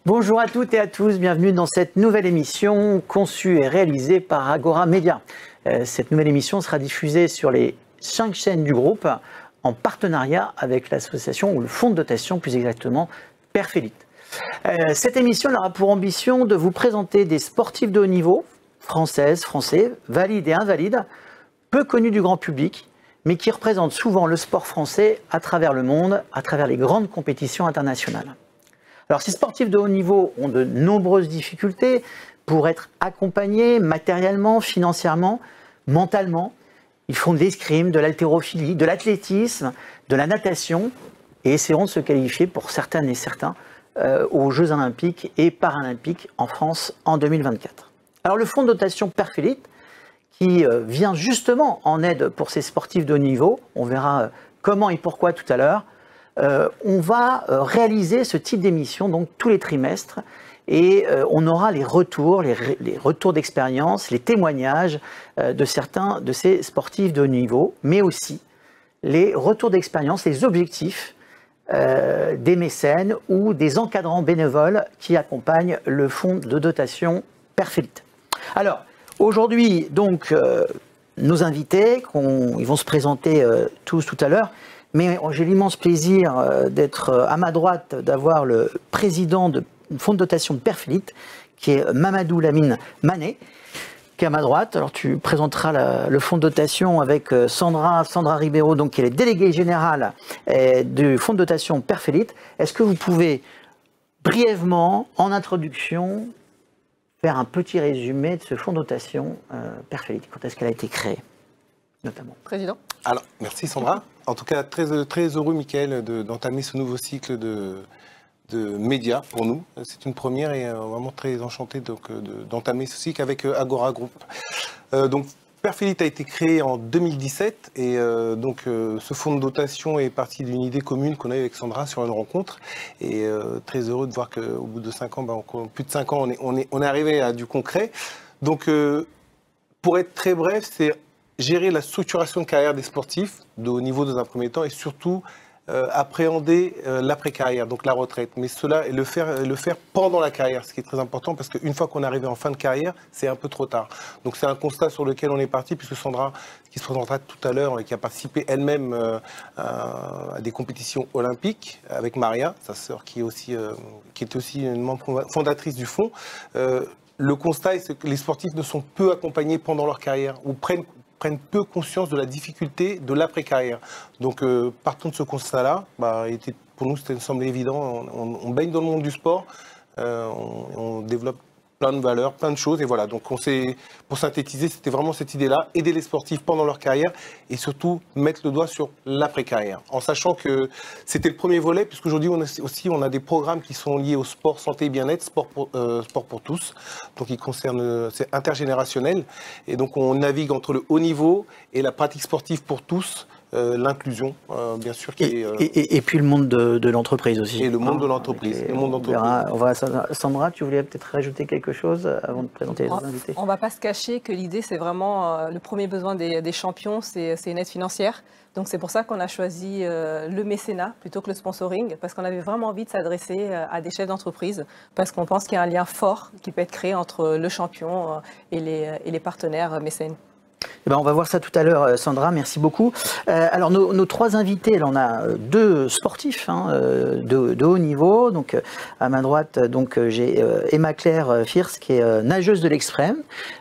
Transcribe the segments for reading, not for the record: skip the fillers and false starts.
Bonjour à toutes et à tous, bienvenue dans cette nouvelle émission conçue et réalisée par Agora Média. Cette nouvelle émission sera diffusée sur les 5 chaînes du groupe en partenariat avec l'association ou le fonds de dotation plus exactement Perfélite. Cette émission aura pour ambition de vous présenter des sportifs de haut niveau, françaises, français, valides et invalides, peu connus du grand public, mais qui représentent souvent le sport français à travers le monde, à travers les grandes compétitions internationales. Alors, ces sportifs de haut niveau ont de nombreuses difficultés pour être accompagnés matériellement, financièrement, mentalement. Ils font de l'escrime, de l'haltérophilie, de l'athlétisme, de la natation et essaieront de se qualifier pour certaines et certains aux Jeux Olympiques et Paralympiques en France en 2024. Alors, le fonds de dotation Perfélite, qui vient justement en aide pour ces sportifs de haut niveau, on verra comment et pourquoi tout à l'heure, on va réaliser ce type d'émission donc tous les trimestres et on aura les retours d'expérience, les témoignages de certains de ces sportifs de haut niveau, mais aussi les retours d'expérience, les objectifs des mécènes ou des encadrants bénévoles qui accompagnent le fonds de dotation Perfélite. Alors, aujourd'hui, donc, nos invités, ils vont se présenter tous tout à l'heure. Mais j'ai l'immense plaisir d'être à ma droite, d'avoir le président du fonds de dotation de Perfélite, qui est Mamadou Lamine Mané, qui est à ma droite. Alors tu présenteras le fonds de dotation avec Sandra Ribeiro, donc, qui est la déléguée générale du fonds de dotation Perfélite. Est-ce que vous pouvez brièvement, en introduction, faire un petit résumé de ce fonds de dotation Perfélite? Quand est-ce qu'elle a été créée, notamment? Président. Alors, merci Sandra. En tout cas, très heureux, Mickaël, d'entamer ce nouveau cycle de médias pour nous. C'est une première et vraiment très enchanté d'entamer ce cycle avec Agora Group. Donc, Perfélite a été créé en 2017 et ce fonds de dotation est parti d'une idée commune qu'on a eu avec Sandra sur une rencontre. Et très heureux de voir qu'au bout de 5 ans, plus de 5 ans, on est arrivé à du concret. Donc, pour être très bref, c'est gérer la structuration de carrière des sportifs de haut niveau dans un premier temps et surtout appréhender l'après-carrière, donc la retraite. Mais cela, le faire pendant la carrière, ce qui est très important parce qu'une fois qu'on est arrivé en fin de carrière, c'est un peu trop tard. Donc c'est un constat sur lequel on est parti puisque Sandra, qui se présentera tout à l'heure et qui a participé elle-même à des compétitions olympiques avec Maria, sa sœur qui était aussi une membre fondatrice du fonds, le constat c'est que les sportifs ne sont peu accompagnés pendant leur carrière ou prennent peu conscience de la difficulté de l'après-carrière. Donc, partons de ce constat-là. Pour nous, ça me semblait évident. On baigne dans le monde du sport, on développe plein de valeurs, plein de choses. Et voilà, donc pour synthétiser, c'était vraiment cette idée-là, aider les sportifs pendant leur carrière et surtout mettre le doigt sur l'après-carrière. En sachant que c'était le premier volet, puisqu'aujourd'hui, on a des programmes qui sont liés au sport, santé et bien-être, sport pour tous. Donc, c'est intergénérationnel. Et donc, on navigue entre le haut niveau et la pratique sportive pour tous. L'inclusion, bien sûr. Et puis le monde de l'entreprise aussi. Et le monde de l'entreprise. Sandra, tu voulais peut-être rajouter quelque chose avant de présenter les invités? On ne va pas se cacher que l'idée, c'est vraiment le premier besoin des champions, c'est une aide financière. Donc c'est pour ça qu'on a choisi le mécénat plutôt que le sponsoring, parce qu'on avait vraiment envie de s'adresser à des chefs d'entreprise, parce qu'on pense qu'il y a un lien fort qui peut être créé entre le champion et les partenaires mécènes. Eh ben, on va voir ça tout à l'heure, Sandra, merci beaucoup. Alors nos 3 invités, là, on a 2 sportifs de haut niveau. Donc à ma droite, j'ai Emma Claire Fierce, qui est nageuse de l'extrême.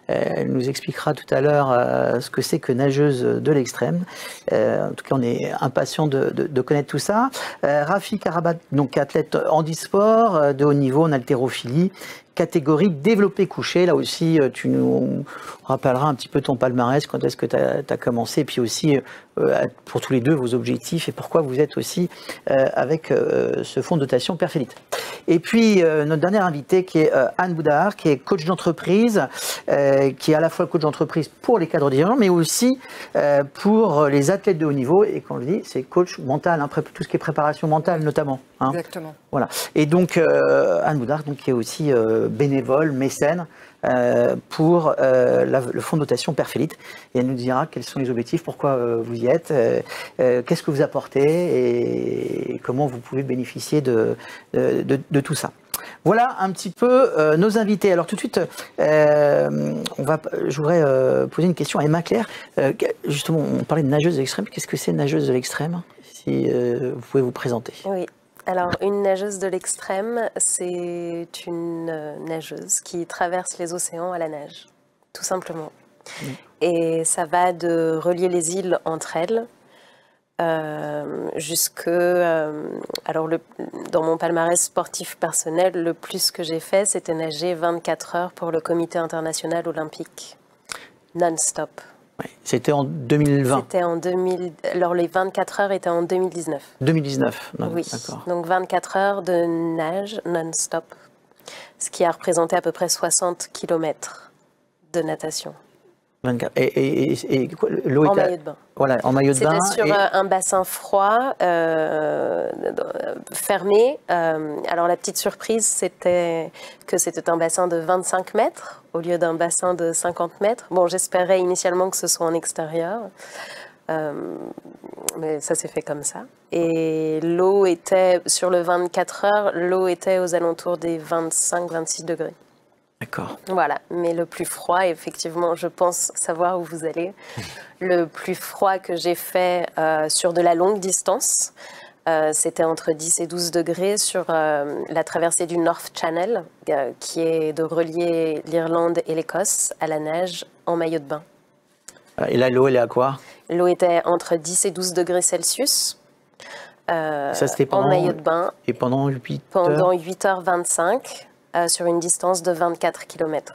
Elle nous expliquera tout à l'heure ce que c'est que nageuse de l'extrême. En tout cas, on est impatient de connaître tout ça. Rafi Karabat, donc athlète handisport de haut niveau en haltérophilie, catégorie développé couché. Là aussi, tu nous rappelleras un petit peu ton palmarès, quand est-ce que tu as commencé, et puis aussi pour tous les deux vos objectifs et pourquoi vous êtes aussi avec ce fonds de dotation Perfélite. Et puis notre dernière invitée qui est Anne Boudard, qui est coach d'entreprise, qui est à la fois coach d'entreprise pour les cadres dirigeants, mais aussi pour les athlètes de haut niveau. Et quand je dis, c'est coach mental, tout ce qui est préparation mentale notamment. Exactement. Voilà. Et donc Anne Boudard, qui est aussi bénévole, mécène pour le fonds de dotation Perfélite. Et elle nous dira quels sont les objectifs, pourquoi vous y êtes, qu'est-ce que vous apportez et comment vous pouvez bénéficier de tout ça. Voilà un petit peu nos invités. Alors tout de suite, je voudrais poser une question à Emma Claire. Justement, on parlait de nageuse de l'extrême. Qu'est-ce que c'est nageuse de l'extrême? Si vous pouvez vous présenter. Oui. Alors, une nageuse de l'extrême, c'est une nageuse qui traverse les océans à la nage, tout simplement. Et ça va de relier les îles entre elles jusque... alors, dans mon palmarès sportif personnel, le plus que j'ai fait, c'était nager 24 heures pour le Comité international olympique, non-stop. Ouais. C'était en 2020. C'était en 2000. Alors, les 24 heures étaient en 2019. 2019, non, oui. D'accord. Donc, 24 heures de nage non-stop, ce qui a représenté à peu près 60 km de natation. 24. Et quoi, l'eau en était maillot de bain. Voilà, en maillot de bain. C'était sur un bassin froid, fermé. Alors la petite surprise, c'était que c'était un bassin de 25 mètres au lieu d'un bassin de 50 mètres. Bon, j'espérais initialement que ce soit en extérieur, mais ça s'est fait comme ça. Et l'eau était, sur le 24 heures, l'eau était aux alentours des 25-26 degrés. D'accord. Voilà, mais le plus froid, effectivement, je pense savoir où vous allez. Le plus froid que j'ai fait sur de la longue distance, c'était entre 10 et 12 degrés sur la traversée du North Channel, qui est de relier l'Irlande et l'Écosse à la nage en maillot de bain. Et là, l'eau, elle est à quoi? L'eau était entre 10 et 12 degrés Celsius. Ça, c'était pendant, en maillot de bain. Et pendant 8 heures? Pendant 8h25. Sur une distance de 24 km.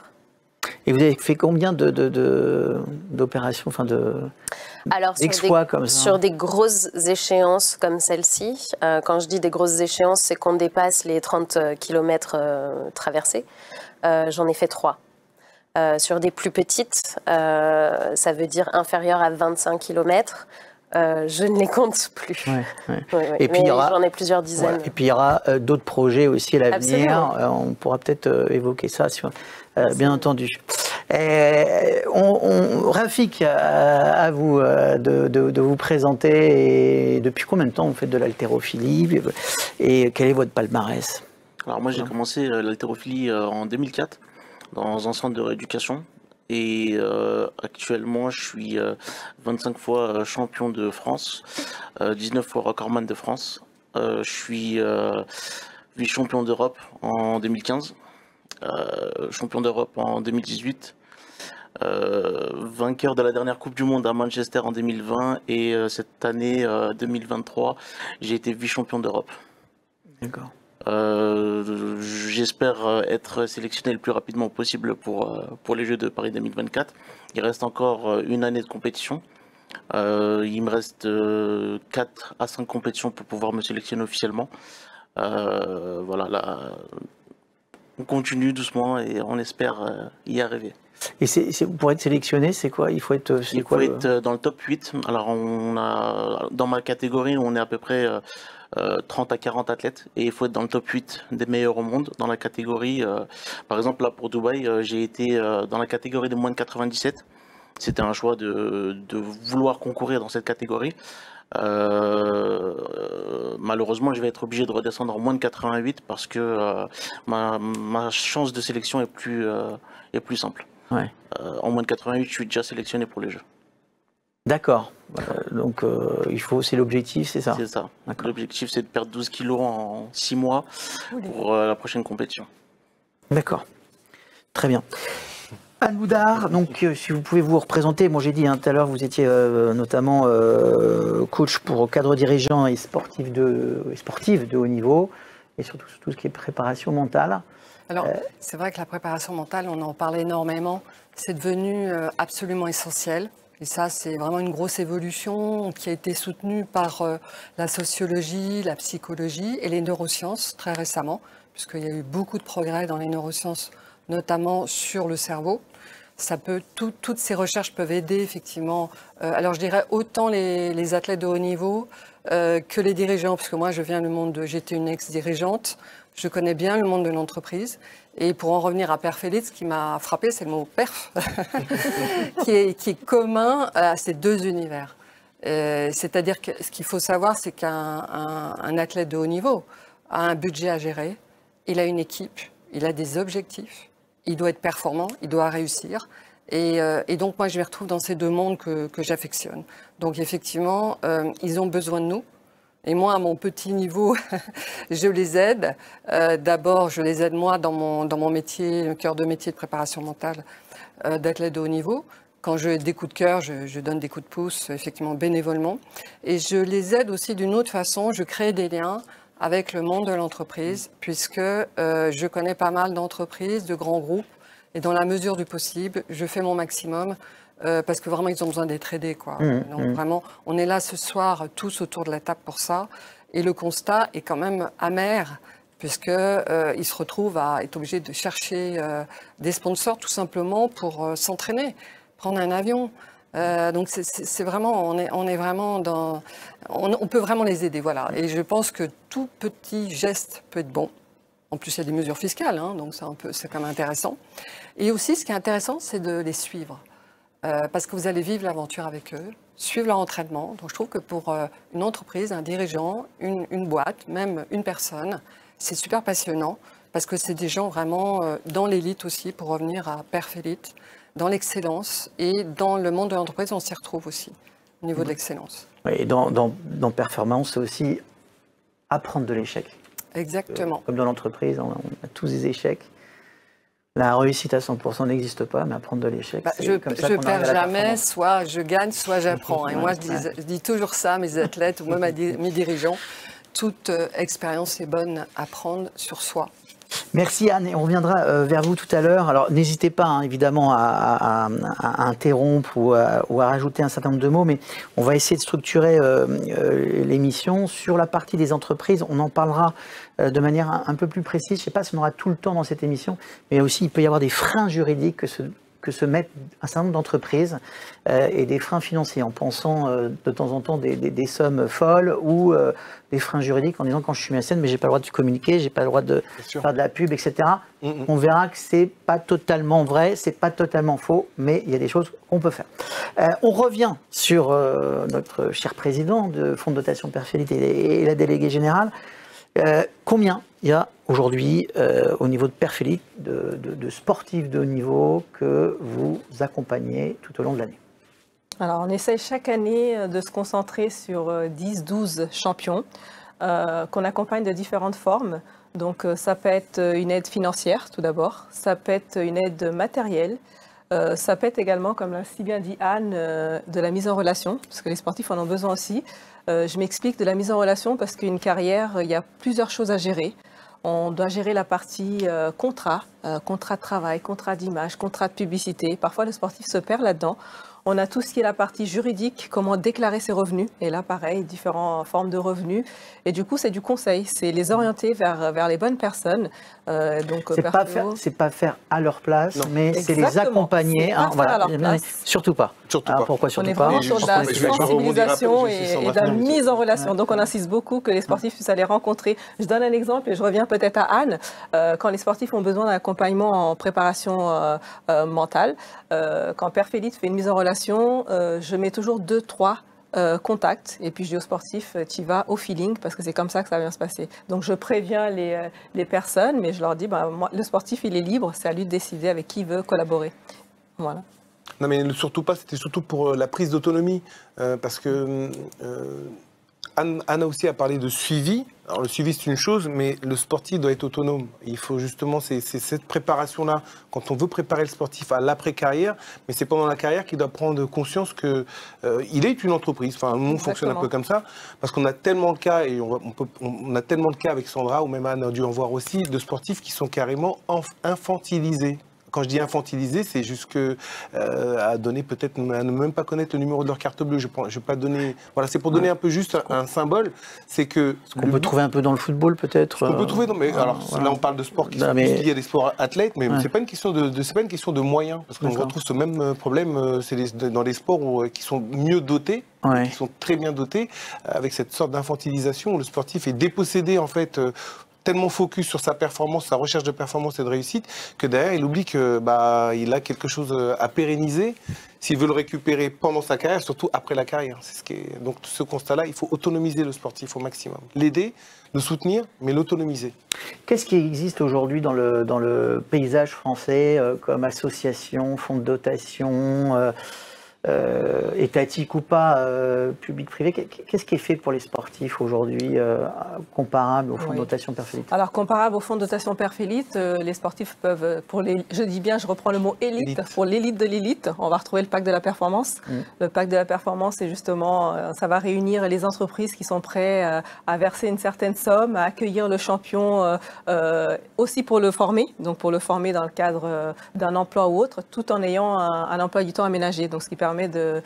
Et vous avez fait combien d'opérations, enfin d'exploits comme ça? Sur des grosses échéances comme celle-ci, quand je dis des grosses échéances, c'est qu'on dépasse les 30 km traversés. J'en ai fait 3. Sur des plus petites, ça veut dire inférieures à 25 km. Je ne les compte plus. Ouais. Et puis, j'en ai plusieurs dizaines. Ouais. Et puis il y aura d'autres projets aussi à l'avenir. On pourra peut-être évoquer ça, bien entendu. Rafik, à vous de vous présenter. Et depuis combien de temps vous faites de l'haltérophilie et quel est votre palmarès? Alors moi j'ai commencé l'haltérophilie en 2004 dans un centre de rééducation. Et actuellement, je suis 25 fois champion de France, 19 fois recordman de France. Je suis vice-champion d'Europe en 2015, champion d'Europe en 2018, vainqueur de la dernière Coupe du Monde à Manchester en 2020 et cette année 2023, j'ai été vice-champion d'Europe. D'accord. J'espère être sélectionné le plus rapidement possible pour les Jeux de Paris 2024. Il reste encore une année de compétition. Il me reste 4 à 5 compétitions pour pouvoir me sélectionner officiellement. Voilà, là, on continue doucement et on espère y arriver. Et pour être sélectionné, c'est quoi? Il faut être dans le top 8. Alors, dans ma catégorie, on est à peu près 30 à 40 athlètes et il faut être dans le top 8 des meilleurs au monde dans la catégorie. Par exemple, là pour Dubaï, j'ai été dans la catégorie de moins de 97. C'était un choix de vouloir concourir dans cette catégorie. Malheureusement, je vais être obligé de redescendre en moins de 88 parce que ma chance de sélection est plus simple. Ouais. En moins de 88, je suis déjà sélectionné pour les Jeux. D'accord. Donc, c'est l'objectif, c'est ça? C'est ça. L'objectif, c'est de perdre 12 kilos en 6 mois pour la prochaine compétition. D'accord. Très bien. Anne Boudard, donc si vous pouvez vous représenter, j'ai dit tout à l'heure, vous étiez notamment coach pour cadres dirigeants et sportifs de haut niveau, et surtout tout ce qui est préparation mentale. Alors, c'est vrai que la préparation mentale, on en parle énormément, c'est devenu absolument essentiel. Et ça, c'est vraiment une grosse évolution qui a été soutenue par la sociologie, la psychologie et les neurosciences très récemment, puisqu'il y a eu beaucoup de progrès dans les neurosciences, notamment sur le cerveau. Toutes ces recherches peuvent aider effectivement, alors je dirais autant les athlètes de haut niveau que les dirigeants, parce que moi j'étais une ex-dirigeante, je connais bien le monde de l'entreprise. Et pour en revenir à perf élite, ce qui m'a frappé, c'est le mot perf, qui est commun à ces deux univers. C'est-à-dire que ce qu'il faut savoir, c'est qu'un athlète de haut niveau a un budget à gérer il a une équipe, il a des objectifs, il doit être performant, il doit réussir. Et donc, moi, je les retrouve dans ces deux mondes que j'affectionne. Donc, effectivement, ils ont besoin de nous. Et moi, à mon petit niveau, je les aide. D'abord, je les aide, moi, dans mon métier, le cœur de métier de préparation mentale d'athlète de haut niveau. Quand j'ai des coups de cœur, je donne des coups de pouce, effectivement, bénévolement. Et je les aide aussi d'une autre façon. Je crée des liens avec le monde de l'entreprise, puisque je connais pas mal d'entreprises, de grands groupes. Et dans la mesure du possible, je fais mon maximum parce que vraiment, ils ont besoin d'être aidés, quoi. Donc vraiment, on est là ce soir tous autour de la table pour ça. Et le constat est quand même amer puisqu'ils se retrouvent à être obligés de chercher des sponsors tout simplement pour s'entraîner, prendre un avion. Donc c'est vraiment, on est vraiment dans, on peut vraiment les aider, voilà. Et je pense que tout petit geste peut être bon. En plus, il y a des mesures fiscales, hein, donc c'est quand même intéressant. Et aussi, ce qui est intéressant, c'est de les suivre. Parce que vous allez vivre l'aventure avec eux, suivre leur entraînement. Donc je trouve que pour une entreprise, un dirigeant, une boîte, même une personne, c'est super passionnant. Parce que c'est des gens vraiment dans l'élite aussi, pour revenir à Perfélite, dans l'excellence. Et dans le monde de l'entreprise, on s'y retrouve aussi, au niveau de l'excellence. Et dans performance, c'est aussi apprendre de l'échec. Exactement. Comme dans l'entreprise, on a tous des échecs. La réussite à 100% n'existe pas, mais apprendre de l'échec, je perds jamais, soit je gagne, soit j'apprends. Et moi, je dis toujours ça à mes athlètes ou même à mes dirigeants. Toute expérience est bonne à prendre sur soi. Merci Anne, et on reviendra vers vous tout à l'heure. Alors n'hésitez pas hein, évidemment à interrompre ou à rajouter un certain nombre de mots, mais on va essayer de structurer l'émission sur la partie des entreprises. On en parlera de manière un peu plus précise. Je ne sais pas si on aura tout le temps dans cette émission, mais aussi il peut y avoir des freins juridiques que se mettent un certain nombre d'entreprises et des freins financiers en pensant de temps en temps des sommes folles ou des freins juridiques en disant quand je suis mécène mais j'ai pas le droit de communiquer, j'ai pas le droit de faire de la pub, etc. On verra que c'est pas totalement vrai, c'est pas totalement faux, mais il y a des choses qu'on peut faire. On revient sur notre cher président de Fonds de dotation Perfélite et la déléguée générale. Combien il y a aujourd'hui au niveau de Perfélite de sportifs de haut niveau que vous accompagnez tout au long de l'année? Alors on essaye chaque année de se concentrer sur 10-12 champions qu'on accompagne de différentes formes. Donc ça peut être une aide financière tout d'abord, ça peut être une aide matérielle, ça peut être également, comme l'a si bien dit Anne, de la mise en relation, parce que les sportifs en ont besoin aussi. Je m'explique de la mise en relation parce qu'une carrière, il y a plusieurs choses à gérer. On doit gérer la partie contrat de travail, contrat d'image, contrat de publicité. Parfois, le sportif se perd là-dedans. On a tout ce qui est la partie juridique, comment déclarer ses revenus. Et là, pareil, différentes formes de revenus. Et du coup, c'est du conseil. C'est les orienter vers les bonnes personnes. Donc, c'est pas faire à leur place, non. Mais c'est les accompagner. Hein, voilà. Surtout pas. Surtout pas. Pourquoi surtout pas? On est vraiment sur de la sensibilisation et de la mise en relation. Donc, on insiste beaucoup que les sportifs puissent aller rencontrer. Je donne un exemple et je reviens peut-être à Anne. Quand les sportifs ont besoin d'un accompagnement en préparation mentale, quand Perfélite fait une mise en relation, je mets toujours 2-3 contacts et puis je dis aux sportifs, tu vas au feeling parce que c'est comme ça que ça va bien se passer. Donc je préviens les personnes, mais je leur dis, moi, le sportif il est libre, c'est à lui de décider avec qui il veut collaborer. Voilà. Non mais surtout pas, c'était surtout pour la prise d'autonomie parce que Anna aussi a parlé de suivi. Alors le suivi c'est une chose, mais le sportif doit être autonome. Il faut justement, c'est cette préparation-là, quand on veut préparer le sportif à l'après-carrière, mais c'est pendant la carrière qu'il doit prendre conscience qu'il est une entreprise. Enfin, nous on fonctionne un peu comme ça, parce qu'on a tellement le cas, et on a tellement le cas avec Sandra, ou même Anne a dû en voir aussi, de sportifs qui sont carrément infantilisés. Quand je dis infantilisé, c'est juste à donner peut-être, à ne même pas connaître le numéro de leur carte bleue. Je vais pas donner. Voilà, c'est pour donner un peu juste un symbole. C'est que. Ce qu'on peut trouver un peu dans le football, peut-être. On peut trouver, non, mais alors voilà. Là on parle de sport qui sont il y a des sports athlètes, mais c'est pas une question c'est pas une question de moyens, parce qu'on retrouve ce même problème. C'est dans les sports qui sont mieux dotés. Qui sont très bien dotés, avec cette sorte d'infantilisation où le sportif est dépossédé en fait. tellement focus sur sa performance, sa recherche de performance et de réussite, que derrière, il oublie que il a quelque chose à pérenniser s'il veut le récupérer pendant sa carrière, surtout après la carrière. Donc ce constat-là, il faut autonomiser le sportif au maximum. L'aider, le soutenir, mais l'autonomiser. Qu'est-ce qui existe aujourd'hui dans le paysage français comme association, fonds de dotation étatique ou pas, public-privé, qu'est-ce qui est fait pour les sportifs aujourd'hui, comparable au fonds de dotation Perfélite? Alors, comparable au fonds de dotation Perfélite, les sportifs peuvent, je dis bien, je reprends le mot élite, pour l'élite de l'élite, on va retrouver le pacte de la performance. Le pacte de la performance, c'est justement, ça va réunir les entreprises qui sont prêtes à verser une certaine somme, à accueillir le champion aussi pour le former, donc pour le former dans le cadre d'un emploi ou autre, tout en ayant un emploi du temps aménagé, donc ce qui permet de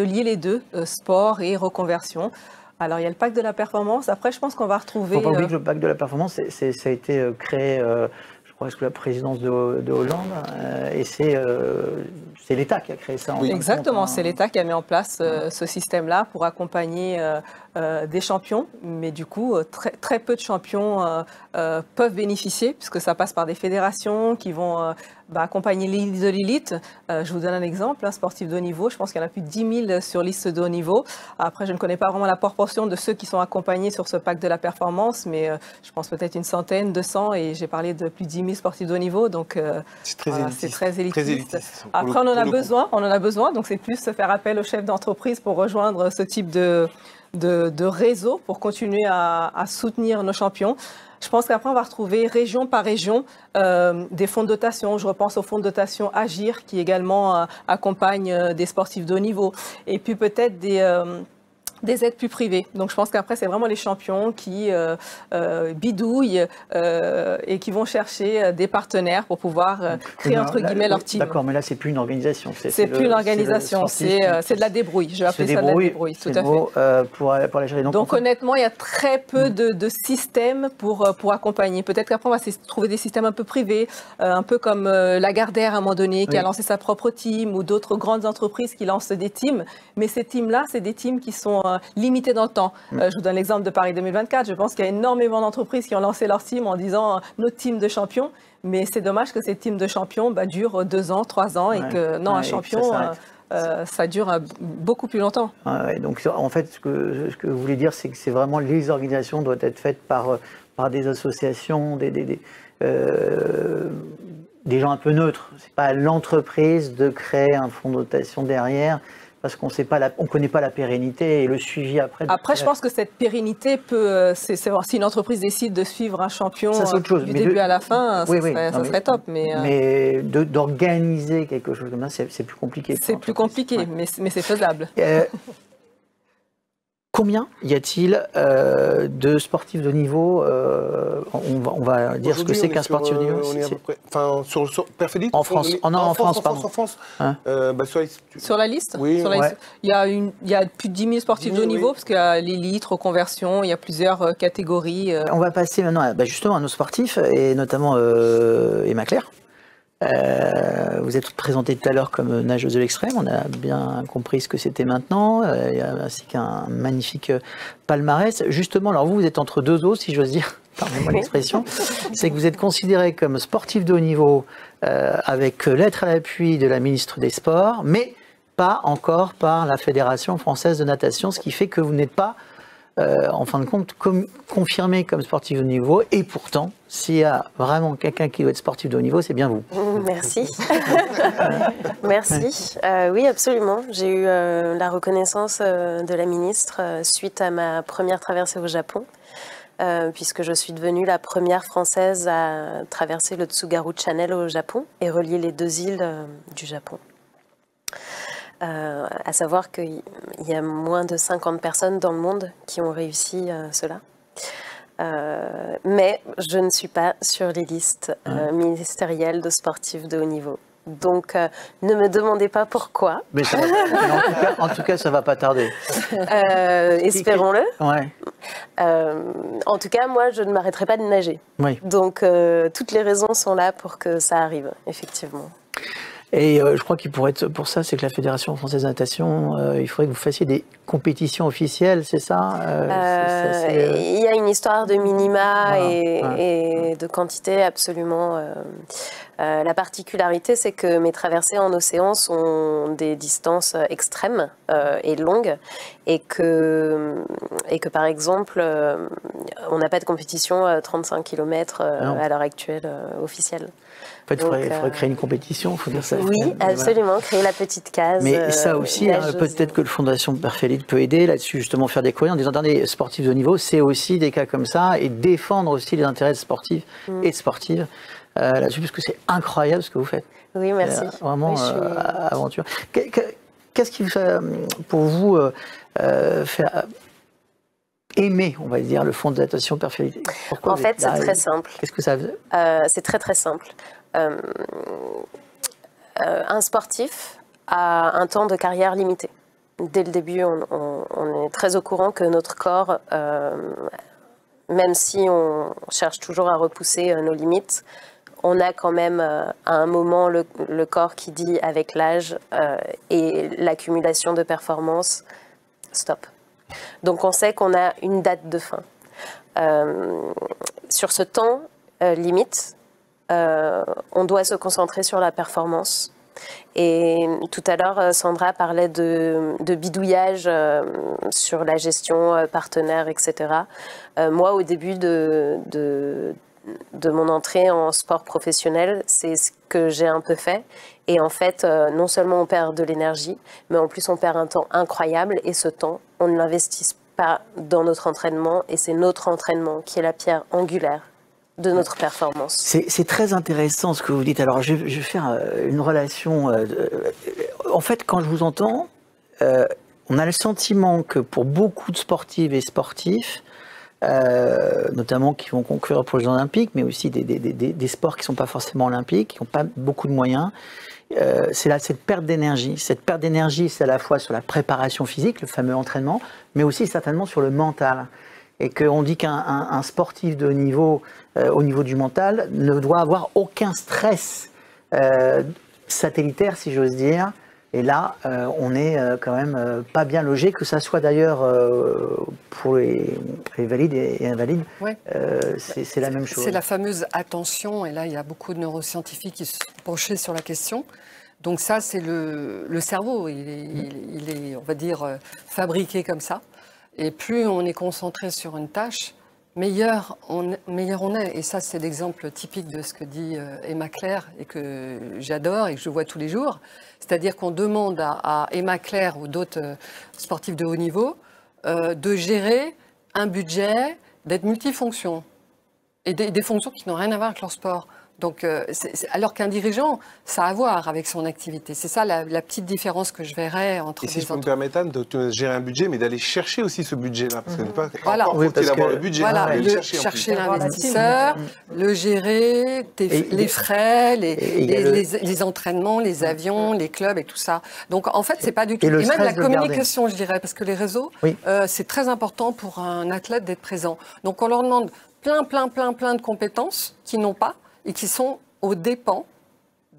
lier les deux, sport et reconversion. Alors, il y a le pacte de la performance. Après, je pense qu'on va retrouver... Il ne faut pas oublier que le pacte de la performance, ça a été créé, je crois, sous la présidence de Hollande, et c'est l'État qui a créé ça. Oui, exactement, c'est l'État qui a mis en place ce système-là pour accompagner des champions, mais du coup, très peu de champions peuvent bénéficier, puisque ça passe par des fédérations qui vont accompagner l'élite de l'élite. Je vous donne un exemple, un sportif de haut niveau, je pense qu'il y en a plus de 10 000 sur liste de haut niveau. Après, je ne connais pas vraiment la proportion de ceux qui sont accompagnés sur ce pacte de la performance, mais je pense peut-être une centaine, 200, et j'ai parlé de plus de 10 000 sportifs de haut niveau, donc c'est très élitiste. Après, on en a besoin, donc c'est plus faire appel aux chefs d'entreprise pour rejoindre ce type de réseau pour continuer à soutenir nos champions. Je pense qu'après, on va retrouver région par région des fonds de dotation. Je repense au fonds de dotation Agir qui également accompagne des sportifs de haut niveau. Et puis peut-être des aides plus privées. Donc je pense qu'après, c'est vraiment les champions qui bidouillent et qui vont chercher des partenaires pour pouvoir créer, entre guillemets, leur team. D'accord, mais là, c'est plus une organisation. C'est plus une organisation, c'est de la débrouille. Je vais appeler ça de la débrouille, tout à fait. Pour la gérer. Donc honnêtement, il y a très peu de systèmes pour accompagner. Peut-être qu'après, on va trouver des systèmes un peu privés, un peu comme Lagardère à un moment donné, qui a lancé sa propre team, ou d'autres grandes entreprises qui lancent des teams. Mais ces teams-là, c'est des teams qui sont limité dans le temps. Je vous donne l'exemple de Paris 2024. Je pense qu'il y a énormément d'entreprises qui ont lancé leur team en disant notre team de champions. Mais c'est dommage que ces teams de champions durent 2 ans, 3 ans et que un champion, ça dure beaucoup plus longtemps. Donc en fait, ce que vous voulez dire, c'est que c'est vraiment les organisations doivent être faites par des associations, des gens un peu neutres. C'est pas à l'entreprise de créer un fonds de dotation derrière, parce qu'on ne connaît pas la pérennité et le suivi après. Après, je pense que cette pérennité peut... si une entreprise décide de suivre un champion du début à la fin, ça serait top. Mais d'organiser quelque chose comme ça, c'est plus compliqué. C'est plus compliqué, mais c'est faisable. Combien y a-t-il de sportifs de niveau on va dire ce que c'est qu'un sportif de niveau. On est à peu près, sur Perfélite. En France. En France. Hein sur la liste. Oui. Sur la liste. Il y a plus de 10 000 sportifs de haut niveau, parce qu'il y a l'élite, reconversion, il y a plusieurs catégories. On va passer maintenant justement à nos sportifs, et notamment Emma Claire. Vous êtes présentée tout à l'heure comme nageuse de l'extrême, on a bien compris ce que c'était maintenant, ainsi qu'un magnifique palmarès. Justement, alors vous êtes entre deux eaux, si j'ose dire, pardonnez-moi l'expression, c'est que vous êtes considérée comme sportif de haut niveau avec lettre à l'appui de la ministre des Sports, mais pas encore par la Fédération française de natation, ce qui fait que vous n'êtes pas en fin de compte, confirmé comme sportif de haut niveau. Et pourtant, s'il y a vraiment quelqu'un qui doit être sportif de haut niveau, c'est bien vous. Merci. Merci. Oui, absolument. J'ai eu la reconnaissance de la ministre suite à ma première traversée au Japon, puisque je suis devenue la première Française à traverser le Tsugaru Channel au Japon et relier les 2 îles du Japon. À savoir qu'il y a moins de 50 personnes dans le monde qui ont réussi cela. Mais je ne suis pas sur les listes ministérielles de sportifs de haut niveau. Donc, ne me demandez pas pourquoi. Mais en tout cas, ça ne va pas tarder. Espérons-le. Ouais. En tout cas, moi, je ne m'arrêterai pas de nager. Oui. Donc, toutes les raisons sont là pour que ça arrive, effectivement. Et je crois qu'il pourrait être pour ça, c'est que la Fédération française de natation, il faudrait que vous fassiez des compétitions officielles, c'est ça Il y a une histoire de minima Voilà. et de quantité absolument. La particularité, c'est que mes traversées en océan sont des distances extrêmes et longues, et que par exemple, on n'a pas de compétition 35 km à l'heure actuelle officielle. En fait, il faudrait créer une compétition, il faut dire ça. Oui, absolument, créer la petite case. Mais ça aussi, peut-être que la Fondation Perfélite peut aider là-dessus, justement, faire découvrir en disant, dernier sportifs de haut niveau, c'est aussi des cas comme ça, et défendre aussi les intérêts de sportifs et de sportives là-dessus, parce que c'est incroyable ce que vous faites. Oui, merci. Vraiment oui, aventure. Qu'est-ce qui fait, pour vous, faire aimer, on va dire, le Fonds de natation Perfélite? En fait, c'est très simple. Qu'est-ce que ça veut? C'est très très simple. Un sportif a un temps de carrière limité. Dès le début, on est très au courant que notre corps, même si on cherche toujours à repousser nos limites, on a quand même à un moment le corps qui dit avec l'âge et l'accumulation de performances, stop. Donc on sait qu'on a une date de fin. Sur ce temps limite, on doit se concentrer sur la performance. Et tout à l'heure, Sandra parlait de bidouillage sur la gestion partenaire, etc. Moi, au début de mon entrée en sport professionnel, c'est ce que j'ai un peu fait. Et en fait, non seulement on perd de l'énergie, mais en plus on perd un temps incroyable. Et ce temps, on ne l'investit pas dans notre entraînement. Et c'est notre entraînement qui est la pierre angulaire de notre performance. C'est très intéressant ce que vous dites. Alors, je vais faire une relation. En fait, quand je vous entends, on a le sentiment que pour beaucoup de sportives et sportifs, notamment qui vont concourir pour les Jeux Olympiques, mais aussi des sports qui ne sont pas forcément olympiques, qui n'ont pas beaucoup de moyens, c'est cette perte d'énergie. Cette perte d'énergie, c'est à la fois sur la préparation physique, le fameux entraînement, mais aussi certainement sur le mental. Et qu'on dit qu'un sportif de haut niveau, au niveau du mental, ne doit avoir aucun stress satellitaire, si j'ose dire. Et là, on est quand même pas bien logé, que ça soit d'ailleurs pour les valides et invalides, ouais. C'est la même chose. C'est la fameuse attention, et là il y a beaucoup de neuroscientifiques qui se sont penchés sur la question. Donc ça, c'est le cerveau, il est, on va dire, fabriqué comme ça. Et plus on est concentré sur une tâche, meilleur on est. Et ça, c'est l'exemple typique de ce que dit Emma Claire et que j'adore et que je vois tous les jours. C'est-à-dire qu'on demande à Emma Claire ou d'autres sportifs de haut niveau de gérer un budget, d'être multifonction et des fonctions qui n'ont rien à voir avec leur sport. Donc, alors qu'un dirigeant, ça a à voir avec son activité. C'est ça la petite différence que je verrais entre les Et si je peux me entreprises. permettre, Anne, de gérer un budget, mais d'aller chercher aussi ce budget-là. Parce que pas Voilà. encore Oui, faut-il parce avoir que- le budget. Voilà, mais le chercher en plus. chercher l'investisseur, le gérer, les frais, et il y a les entraînements, les avions, les clubs et tout ça. Donc en fait, c'est pas du tout. Et le Et même la stress de le garder. communication, je dirais, parce que les réseaux, Oui. c'est très important pour un athlète d'être présent. Donc on leur demande plein de compétences qu'ils n'ont pas et qui sont aux dépens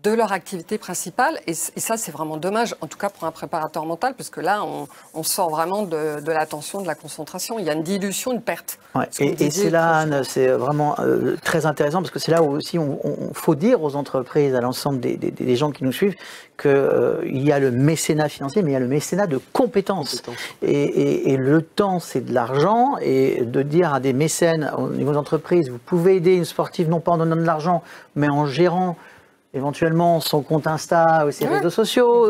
de leur activité principale. Et ça, c'est vraiment dommage, en tout cas pour un préparateur mental, parce que là, on sort vraiment de l'attention, de la concentration. Il y a une dilution, une perte. Ouais. Ce qu'on Et disait c'est là, tout à Anne, c'est vraiment très intéressant, parce que c'est là où aussi on faut dire aux entreprises, à l'ensemble des gens qui nous suivent, qu'il y a le mécénat financier, mais il y a le mécénat de compétences. Et le temps, c'est de l'argent, et de dire à des mécènes au niveau d'entreprise, vous pouvez aider une sportive non pas en donnant de l'argent, mais en gérant éventuellement son compte Insta ou ses Ouais, réseaux sociaux,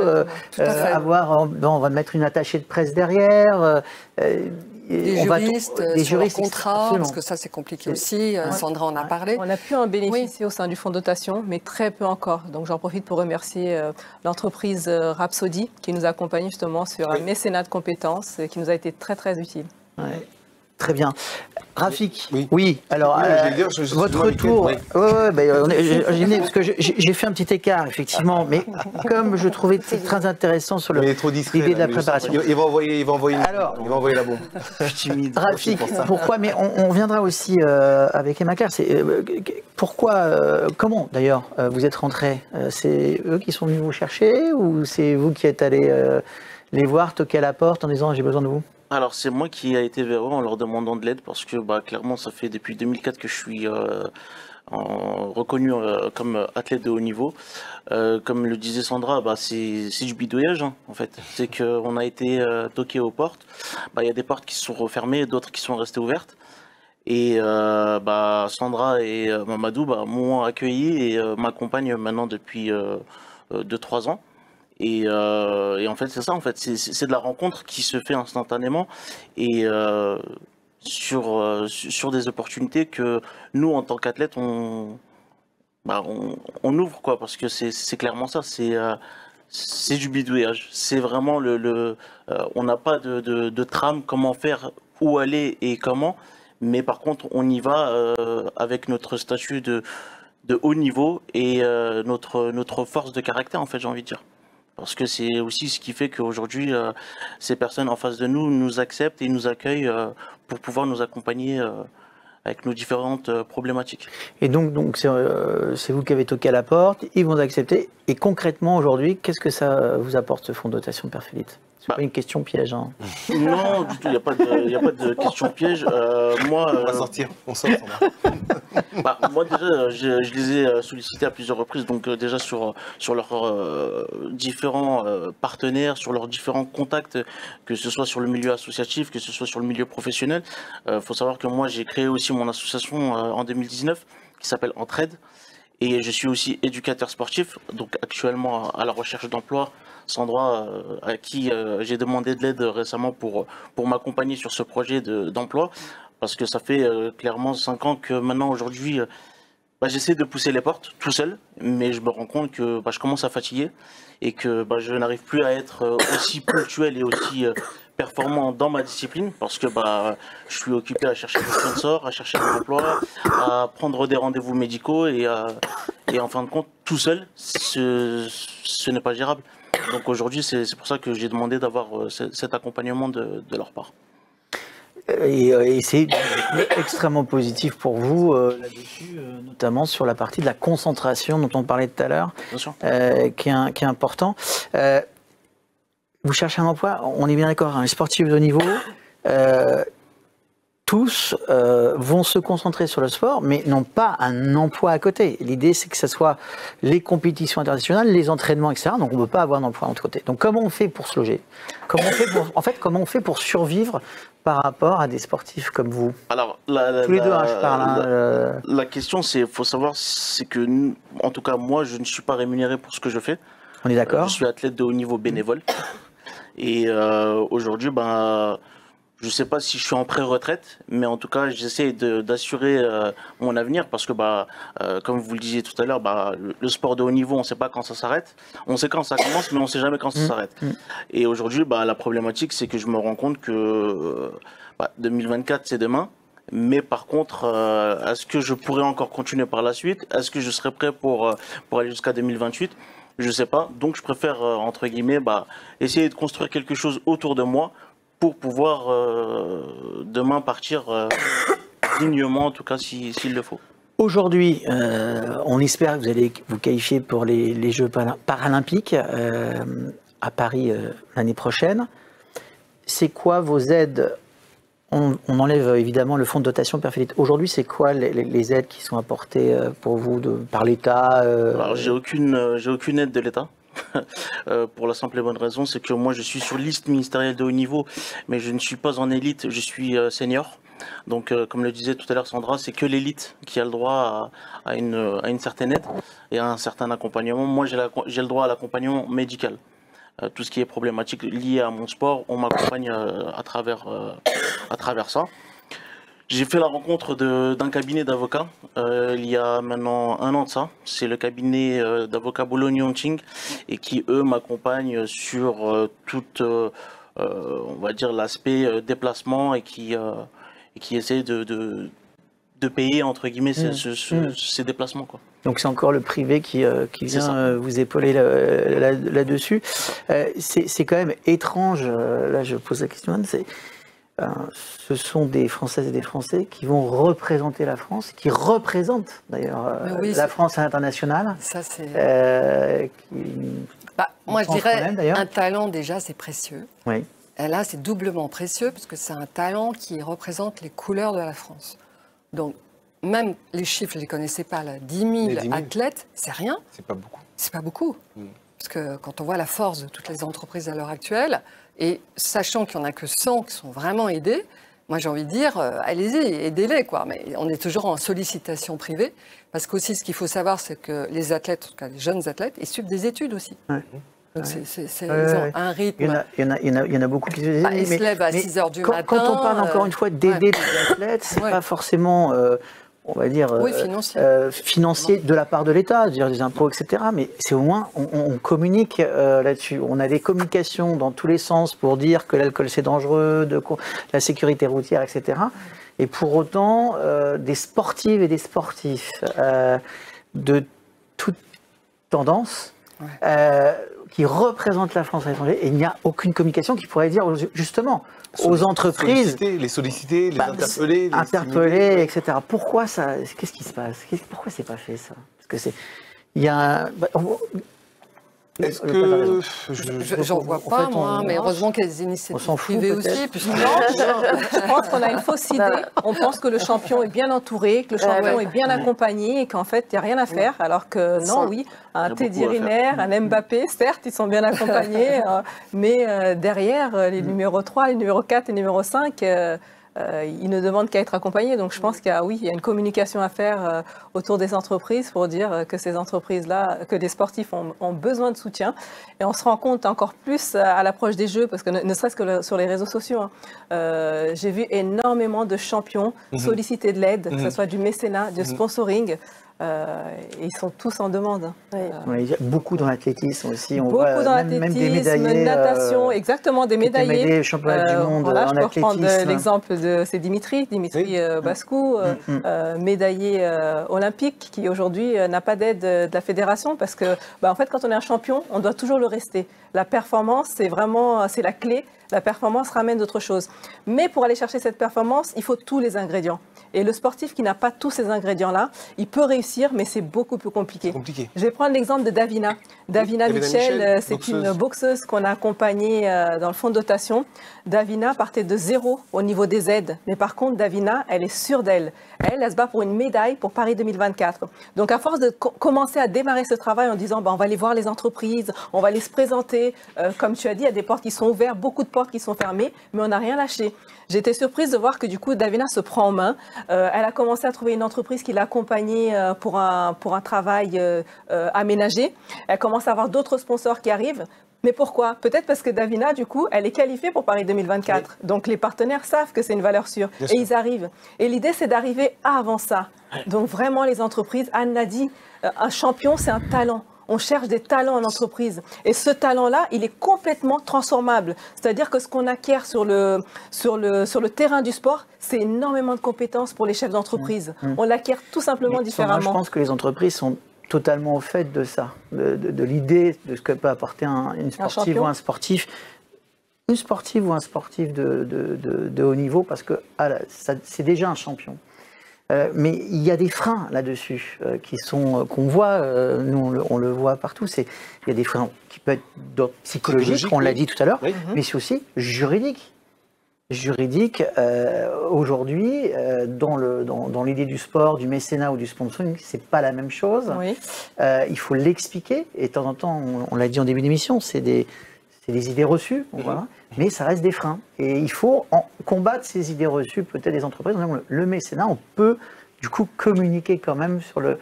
Tout à fait. on va mettre une attachée de presse derrière. Des juristes, sur leur contrat, absolument. parce que ça, c'est compliqué aussi. Sandra en a parlé. On a pu en bénéficier au sein du fonds de dotation, mais très peu encore. Donc j'en profite pour remercier l'entreprise Rhapsody qui nous accompagne justement sur un mécénat de compétences qui nous a été très très utile. Ouais. Très bien. Rafik, oui. Alors, j'allais dire, votre retour, parce que j'ai fait un petit écart, effectivement, mais comme je trouvais très intéressant sur l'idée de la préparation. Il va envoyer la bombe. Je suis timide. Rafik, pourquoi, mais on reviendra aussi avec Emma Claire, pourquoi, comment d'ailleurs vous êtes rentrés? C'est eux qui sont venus vous chercher ou c'est vous qui êtes allés les voir, toquer à la porte en disant j'ai besoin de vous? Alors c'est moi qui ai été vers eux en leur demandant de l'aide parce que clairement ça fait depuis 2004 que je suis reconnu comme athlète de haut niveau. Comme le disait Sandra, c'est du bidouillage en fait. C'est qu'on a été toqué aux portes. Il y a des portes qui se sont refermées, d'autres qui sont restées ouvertes. Et Sandra et Mamadou m'ont accueilli et m'accompagnent maintenant depuis 2-3 ans. Et en fait, c'est ça, en fait, c'est de la rencontre qui se fait instantanément et sur des opportunités que nous, en tant qu'athlètes, on ouvre, quoi, parce que c'est clairement ça, c'est du bidouillage. C'est vraiment on n'a pas de trame, comment faire, où aller et comment, mais par contre, on y va avec notre statut de haut niveau et notre force de caractère, en fait, j'ai envie de dire. Parce que c'est aussi ce qui fait qu'aujourd'hui, ces personnes en face de nous acceptent et nous accueillent pour pouvoir nous accompagner avec nos différentes problématiques. Et donc c'est vous qui avez toqué à la porte, ils vont accepter. Et concrètement, aujourd'hui, qu'est-ce que ça vous apporte, ce fonds de dotation de Perfélite? C'est pas une question piège. Hein. Non, du tout, il n'y a pas de question piège. On va sortir, on sort. Moi déjà, je les ai sollicités à plusieurs reprises, donc déjà sur leurs différents partenaires, sur leurs différents contacts, que ce soit sur le milieu associatif, que ce soit sur le milieu professionnel. Faut savoir que moi j'ai créé aussi mon association en 2019 qui s'appelle Entraide. Et je suis aussi éducateur sportif, donc actuellement à la recherche d'emploi. Sandra, à qui j'ai demandé de l'aide récemment pour m'accompagner sur ce projet d'emploi, parce que ça fait clairement 5 ans que maintenant, aujourd'hui, j'essaie de pousser les portes tout seul, mais je me rends compte que je commence à fatiguer et que je n'arrive plus à être aussi ponctuel et aussi performant dans ma discipline, parce que je suis occupé à chercher des sponsors, à chercher des emplois, à prendre des rendez-vous médicaux et en fin de compte, tout seul, ce n'est pas gérable. Donc aujourd'hui, c'est pour ça que j'ai demandé d'avoir cet accompagnement de leur part. Et c'est extrêmement positif pour vous là-dessus, notamment sur la partie de la concentration dont on parlait tout à l'heure, qui est important. Vous cherchez un emploi, on est bien d'accord, les sportifs de haut niveau, tous vont se concentrer sur le sport, mais n'ont pas un emploi à côté. L'idée, c'est que ce soit les compétitions internationales, les entraînements, etc. Donc, on ne peut pas avoir d'emploi de côté. Donc, comment on fait pour se loger? Comment on fait pour survivre par rapport à des sportifs comme vous? Alors, tous les deux, je parle. La question, faut savoir, c'est que, en tout cas, moi, je ne suis pas rémunéré pour ce que je fais. On est d'accord. Je suis athlète de haut niveau bénévole. Et aujourd'hui, je ne sais pas si je suis en pré-retraite, mais en tout cas, j'essaie d'assurer mon avenir parce que, comme vous le disiez tout à l'heure, le sport de haut niveau, on ne sait pas quand ça s'arrête. On sait quand ça commence, mais on ne sait jamais quand ça s'arrête. Et aujourd'hui, la problématique, c'est que je me rends compte que 2024, c'est demain. Mais par contre, est-ce que je pourrais encore continuer par la suite? Est-ce que je serais prêt pour aller jusqu'à 2028? Je ne sais pas. Donc, je préfère, entre guillemets, essayer de construire quelque chose autour de moi pour pouvoir demain partir dignement, en tout cas s'il le faut. Aujourd'hui, on espère que vous allez vous qualifier pour les Jeux paralympiques à Paris l'année prochaine. C'est quoi vos aides? On enlève évidemment le fonds de dotation Perfélite. Aujourd'hui, c'est quoi les aides qui sont apportées pour vous par l'État? Alors, j'ai aucune aide de l'État. Pour la simple et bonne raison, c'est que moi je suis sur liste ministérielle de haut niveau, mais je ne suis pas en élite, je suis senior. Donc comme le disait tout à l'heure Sandra, c'est que l'élite qui a le droit à une certaine aide et à un certain accompagnement. Moi j'ai le droit à l'accompagnement médical. Tout ce qui est problématique lié à mon sport, on m'accompagne à travers ça. J'ai fait la rencontre d'un cabinet d'avocats il y a maintenant 1 an de ça. C'est le cabinet d'avocats Boulogne-Yonting et qui, eux, m'accompagnent sur tout, on va dire, l'aspect déplacement et qui qui essaie de payer, entre guillemets, ces déplacements, quoi. Donc c'est encore le privé qui vient vous épauler là-dessus. C'est quand même étrange, là je pose la question, Anne, ce sont des Françaises et des Français qui vont représenter la France, qui représentent d'ailleurs la France à l'international. Ça c'est... moi je dirais, un talent déjà c'est précieux. Oui. Et là c'est doublement précieux parce que c'est un talent qui représente les couleurs de la France. Donc même les chiffres, je ne les connaissais pas, là, 10 000 athlètes, c'est rien. C'est pas beaucoup. C'est pas beaucoup. Parce que quand on voit la force de toutes les entreprises à l'heure actuelle, et sachant qu'il n'y en a que 100 qui sont vraiment aidés, moi j'ai envie de dire, allez-y, aidez-les, quoi. Mais on est toujours en sollicitation privée, parce qu'aussi ce qu'il faut savoir, c'est que les athlètes, en tout cas les jeunes athlètes, ils suivent des études aussi. Ouais. Donc ils ont un rythme. Il y en a beaucoup qui se disent. Ils se lèvent à 6 h du matin. Quand on parle encore une fois d'aider les athlètes, c'est pas forcément... on va dire, financier de la part de l'État, des impôts, etc. Mais c'est au moins, on communique là-dessus. On a des communications dans tous les sens pour dire que l'alcool c'est dangereux, la sécurité routière, etc. Et pour autant, des sportives et des sportifs de toute tendance qui représentent la France à l'étranger, et il n'y a aucune communication qui pourrait dire justement aux entreprises... Les solliciter, les interpeller, etc. Pourquoi ça? Qu'est-ce qui se passe? Pourquoi c'est pas fait ça? Parce que c'est... Il y a... Est-ce que... J'en vois pas, moi, mais heureusement qu'il y a des initiatives privées aussi. Je pense qu'on a une fausse idée. On pense que le champion est bien entouré, que le champion est bien accompagné et qu'en fait, il n'y a rien à faire. Alors que non, oui, un Teddy Riner, un Mbappé, certes, ils sont bien accompagnés, mais derrière, les numéros 3, les numéros 4 et les numéros 5... ils ne demandent qu'à être accompagnés. Donc je pense qu'il y a une communication à faire autour des entreprises pour dire que ces entreprises-là, que les sportifs ont besoin de soutien. Et on se rend compte encore plus à l'approche des Jeux, parce que ne serait-ce que sur les réseaux sociaux, j'ai vu énormément de champions solliciter de l'aide, que ce soit du mécénat, du sponsoring. Et ils sont tous en demande. Il y a beaucoup dans l'athlétisme aussi. On voit dans l'athlétisme, natation, exactement, des médaillés. Championnat du monde voilà, en je peux athlétisme. Reprendre l'exemple de Dimitri Bascou, médaillé olympique, qui aujourd'hui n'a pas d'aide de la fédération, parce que, en fait, quand on est un champion, on doit toujours le rester. La performance, c'est la clé. La performance ramène d'autres choses. Mais pour aller chercher cette performance, il faut tous les ingrédients. Et le sportif qui n'a pas tous ces ingrédients-là, il peut réussir, mais c'est beaucoup plus compliqué. Je vais prendre l'exemple de Davina. Davina Michel, c'est une boxeuse qu'on a accompagnée dans le fonds de dotation. Davina partait de 0 au niveau des aides. Mais par contre, Davina, elle est sûre d'elle. Elle se bat pour une médaille pour Paris 2024. Donc, à force de commencer à démarrer ce travail en disant, on va aller voir les entreprises, on va aller se présenter. Comme tu as dit, il y a des portes qui sont ouvertes, beaucoup de portes qui sont fermées, mais on n'a rien lâché. J'étais surprise de voir que du coup, Davina se prend en main. Elle a commencé à trouver une entreprise qui l'a accompagnée pour un travail aménagé. Elle commence à avoir d'autres sponsors qui arrivent. Mais pourquoi? Peut-être parce que Davina, du coup, elle est qualifiée pour Paris 2024. Oui. Donc, les partenaires savent que c'est une valeur sûre. Bien et sûr. Ils arrivent. Et l'idée, c'est d'arriver avant ça. Donc, vraiment, les entreprises, Anne l'a dit, un champion, c'est un talent. On cherche des talents en entreprise. Et ce talent-là, il est complètement transformable. C'est-à-dire que ce qu'on acquiert sur le terrain du sport, c'est énormément de compétences pour les chefs d'entreprise. On l'acquiert tout simplement différemment. Je pense que les entreprises sont totalement au fait de ça, de l'idée de ce que peut apporter une sportive ou un sportif. Une sportive ou un sportif de haut niveau, parce que c'est déjà un champion. Mais il y a des freins là-dessus qu'on voit, nous on le voit partout. Il y a des freins qui peuvent être d'ordre psychologique, on l'a dit tout à l'heure, mais c'est aussi juridique. Aujourd'hui, dans l'idée du sport, du mécénat ou du sponsoring, c'est pas la même chose. Oui. Il faut l'expliquer, et de temps en temps, on l'a dit en début d'émission, c'est des idées reçues, voilà, mais ça reste des freins. Et il faut combattre ces idées reçues, peut-être des entreprises. Le mécénat, on peut du coup communiquer quand même sur le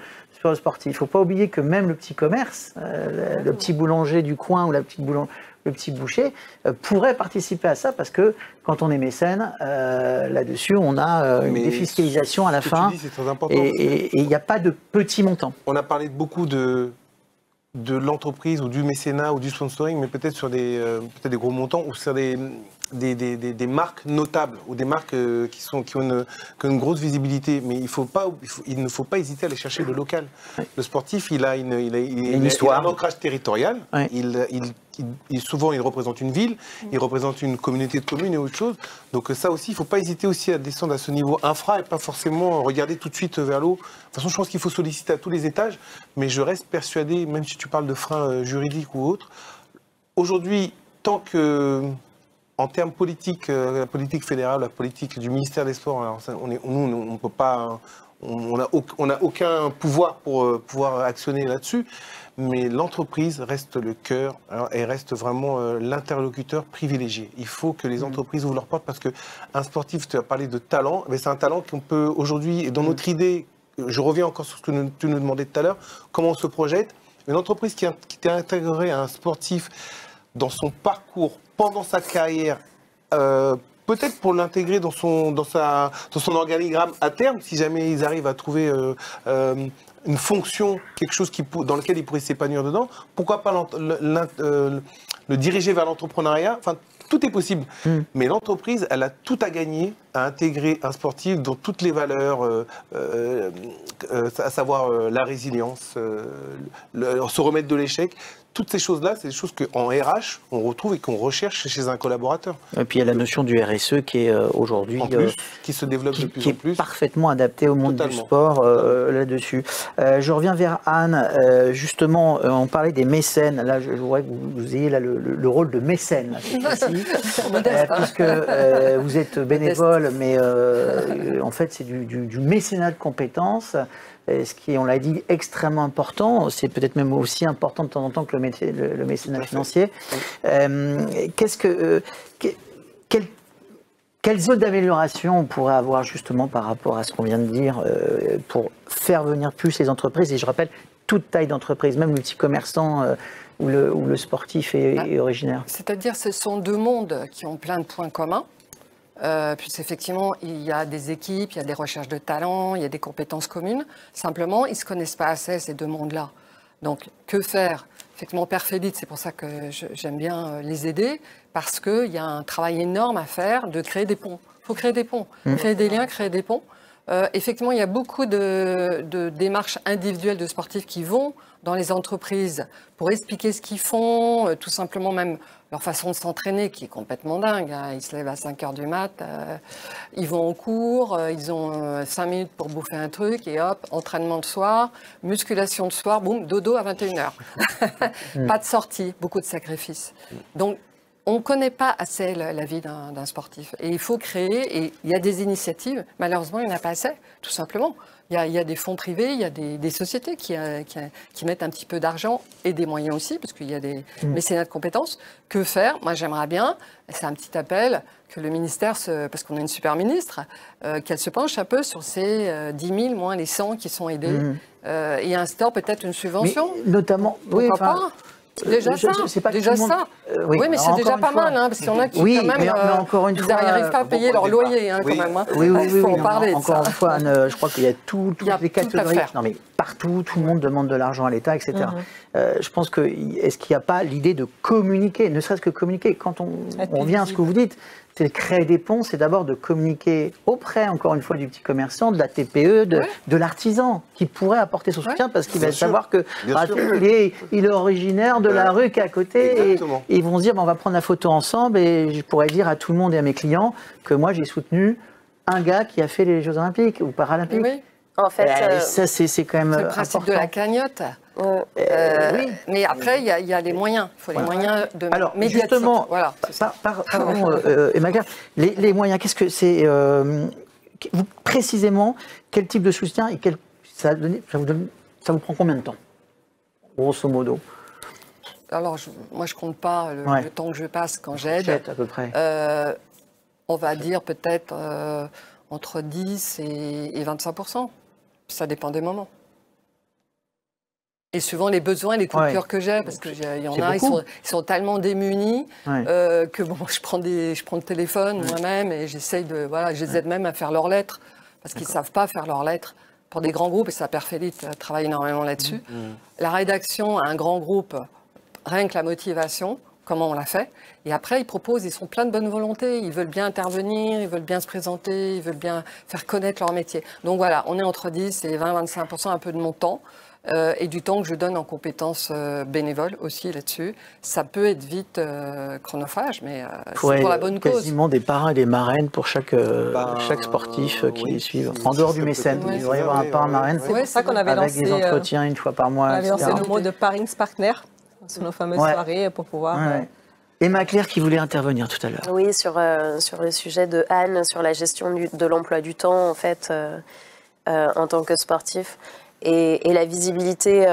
sportif. Il ne faut pas oublier que même le petit commerce, le petit boulanger du coin ou le petit boucher, pourrait participer à ça, parce que quand on est mécène, là-dessus, on a une défiscalisation à la fin. C'est très important. Et il n'y a pas de petits montants. On a parlé beaucoup de l'entreprise ou du mécénat ou du sponsoring, mais peut-être sur des gros montants ou sur des des marques notables ou des marques qui ont une grosse visibilité, mais il ne faut pas hésiter à aller chercher le local. Le sportif, il a une histoire, un ancrage territorial. Ouais. Souvent, il représente une ville, il représente une communauté de communes et autre chose. Donc ça aussi, il ne faut pas hésiter aussi à descendre à ce niveau infra et pas forcément regarder tout de suite vers l'eau. De toute façon, je pense qu'il faut solliciter à tous les étages, mais je reste persuadé, même si tu parles de freins juridiques ou autres, aujourd'hui, tant que, en termes politiques, la politique fédérale, la politique du ministère des Sports, alors ça, on peut pas, on n'a aucun pouvoir pour pouvoir actionner là-dessus, mais l'entreprise reste le cœur et reste vraiment l'interlocuteur privilégié. Il faut que les entreprises ouvrent leurs portes parce qu'un sportif, tu as parlé de talent, mais c'est un talent qu'on peut aujourd'hui, et dans notre idée, je reviens encore sur ce que tu nous demandais tout à l'heure, comment on se projette. Une entreprise qui intégrerait un sportif dans son parcours, pendant sa carrière, peut-être pour l'intégrer dans son organigramme à terme, si jamais ils arrivent à trouver une fonction, quelque chose dans lequel ils pourraient s'épanouir dedans, pourquoi pas le diriger vers l'entrepreneuriat. Enfin, tout est possible. Mais l'entreprise, elle a tout à gagner à intégrer un sportif dont toutes les valeurs, à savoir la résilience, se remettre de l'échec, toutes ces choses-là, c'est des choses qu'en RH, on retrouve et qu'on recherche chez un collaborateur. Et puis il y a la notion du RSE qui est aujourd'hui... qui se développe de plus en plus. Qui est parfaitement adaptée au monde du sport là-dessus. Je reviens vers Anne. Justement, on parlait des mécènes. Là, je voudrais que vous ayez là, le rôle de mécène, puisque vous êtes bénévole, mais en fait, c'est du mécénat de compétences. Ce qui est, on l'a dit, extrêmement important. C'est peut-être même aussi important de temps en temps que le mécénat financier. Quelle zone d'amélioration on pourrait avoir justement par rapport à ce qu'on vient de dire pour faire venir plus les entreprises? Et je rappelle, toute taille d'entreprise, même le petit commerçant où le sportif est originaire. C'est-à-dire ce sont deux mondes qui ont plein de points communs. Puisqu'effectivement, il y a des équipes, il y a des recherches de talents, il y a des compétences communes. Simplement, ils ne se connaissent pas assez, ces deux mondes-là. Donc, que faire? Effectivement, Perfélite, c'est pour ça que j'aime bien les aider, parce qu'il y a un travail énorme à faire de créer des ponts. Il faut créer des ponts, créer des liens, créer des ponts. Effectivement, il y a beaucoup de démarches individuelles de sportifs qui vont dans les entreprises pour expliquer ce qu'ils font, tout simplement même leur façon de s'entraîner qui est complètement dingue. Hein. Ils se lèvent à 5h du mat, ils vont au cours, ils ont 5 minutes pour bouffer un truc et hop, entraînement de soir, musculation de soir, boum, dodo à 21h. Pas de sortie, beaucoup de sacrifices. Donc, on ne connaît pas assez la vie d'un sportif. Et il faut créer, et il y a des initiatives, malheureusement, il n'y en a pas assez, tout simplement. Il y a des fonds privés, il y a des sociétés qui mettent un petit peu d'argent et des moyens aussi, parce qu'il y a des mécénats de compétences. Que faire? Moi, j'aimerais bien, c'est un petit appel, que le ministère, parce qu'on a une super ministre, qu'elle se penche un peu sur ces 10 000 moins les 100 qui sont aidés et instaure peut-être une subvention. Mais notamment, pourquoi pas? Déjà ça, oui, mais c'est déjà pas mal, hein, parce qu'il y en a qui quand même, mais encore une fois, ils n'arrivent pas à payer leur loyer, hein, quand même. Hein. Il faut en parler. Encore une fois, Anne, je crois qu'il y a toutes les catégories. Non, mais partout, tout le monde demande de l'argent à l'État, etc. Je pense que est-ce qu'il n'y a pas l'idée de communiquer, ne serait-ce que communiquer, quand on vient à ce que vous dites, c'est de créer des ponts, c'est d'abord de communiquer auprès, encore une fois, du petit commerçant, de la TPE, de l'artisan, qui pourrait apporter son soutien parce qu'il va savoir que il est originaire de la rue qui est à côté. Et ils vont se dire, on va prendre la photo ensemble et je pourrais dire à tout le monde et à mes clients que moi, j'ai soutenu un gars qui a fait les Jeux Olympiques ou Paralympiques. Oui. En fait, ça, c'est quand même c'est le principe important. de la cagnotte. Oui. Mais après, il y a les moyens. Il faut les moyens de Alors, médiatique. justement, voilà, pardon, Emma Claire, les moyens, qu'est-ce que c'est précisément, quel type de soutien et ça vous prend combien de temps, grosso modo? Alors, moi, je ne compte pas le temps que je passe quand j'aide. À peu près. On va dire peut-être entre 10 et 25%. Ça dépend des moments. Et suivant les besoins et les coups de cœur que j'ai, parce qu'il y en a, ils sont tellement démunis que bon, je prends le téléphone moi-même et j'essaye je les aide même à faire leurs lettres, parce qu'ils ne savent pas faire leurs lettres. Pour des grands groupes, et ça, Perfélite travaille énormément là-dessus. La rédaction à un grand groupe, rien que la motivation, comment on l'a fait. Et après, ils sont pleins de bonne volonté. Ils veulent bien intervenir, ils veulent bien se présenter, ils veulent bien faire connaître leur métier. Donc voilà, on est entre 10 et 20-25%, un peu de mon temps. Et du temps que je donne en compétences bénévoles aussi là-dessus. Ça peut être vite chronophage, mais c'est pour la bonne cause. Quasiment des parrains et des marraines pour chaque sportif qui les suivent. En dehors du mécène, il devrait y avoir un parrain marraine. C'est pour ça qu'on avait avec lancé des entretiens une fois par mois. On avait lancé le mot de Parings Partner sur nos fameuses soirées pour pouvoir... Emma Claire qui voulait intervenir tout à l'heure. Oui, sur le sujet de Anne, sur la gestion de l'emploi du temps, en fait, en tant que sportif. Et la visibilité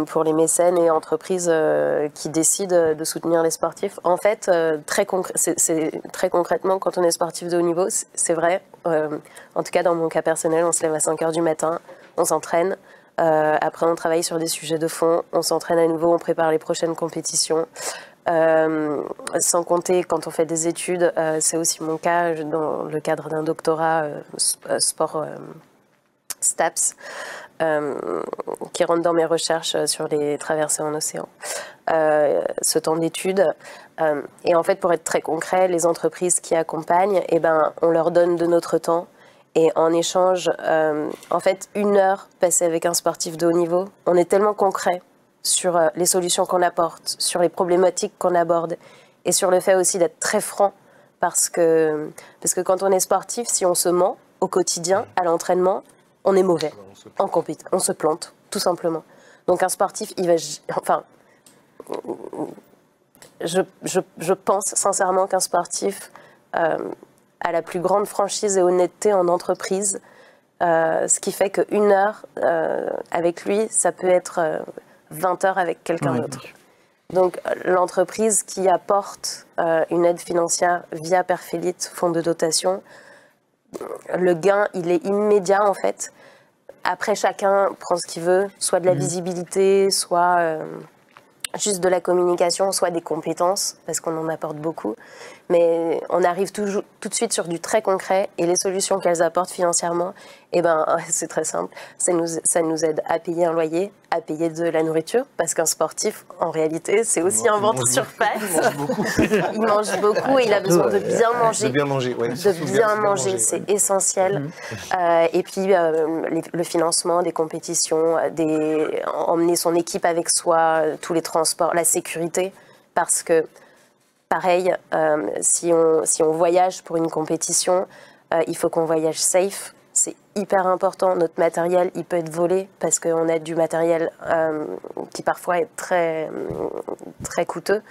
pour les mécènes et entreprises qui décident de soutenir les sportifs. En fait, très concrètement, quand on est sportif de haut niveau, c'est vrai, en tout cas dans mon cas personnel, on se lève à 5h du matin, on s'entraîne, après on travaille sur des sujets de fond, on s'entraîne à nouveau, on prépare les prochaines compétitions. Sans compter quand on fait des études, c'est aussi mon cas dans le cadre d'un doctorat sport STAPS. Qui rentre dans mes recherches sur les traversées en océan. Ce temps d'études. Et en fait, pour être très concret, les entreprises qui accompagnent, on leur donne de notre temps. Et en échange, en fait, 1 heure passée avec un sportif de haut niveau, on est tellement concret sur les solutions qu'on apporte, sur les problématiques qu'on aborde, et sur le fait aussi d'être très franc, parce que quand on est sportif, si on se ment au quotidien, à l'entraînement, on est mauvais, on se plante, tout simplement. Donc un sportif, il va... Enfin, je pense sincèrement qu'un sportif a la plus grande franchise et honnêteté en entreprise, ce qui fait qu'1 heure avec lui, ça peut être 20 heures avec quelqu'un d'autre. Donc l'entreprise qui apporte une aide financière via Perfélite, fonds de dotation, le gain, il est immédiat en fait. Après, chacun prend ce qu'il veut, soit de la visibilité, soit juste de la communication, soit des compétences, parce qu'on en apporte beaucoup. Mais on arrive tout de suite sur du très concret, et les solutions qu'elles apportent financièrement, c'est très simple. Ça nous aide à payer un loyer, à payer de la nourriture, parce qu'un sportif, en réalité, c'est aussi un ventre sur pattes. Il mange beaucoup et il a besoin de bien manger. De bien manger, oui. De bien manger, c'est essentiel. Et puis, le financement des compétitions, emmener son équipe avec soi, tous les transports, la sécurité, parce que pareil, si on voyage pour une compétition, il faut qu'on voyage safe. C'est hyper important. Notre matériel, il peut être volé parce qu'on a du matériel qui parfois est très, très coûteux.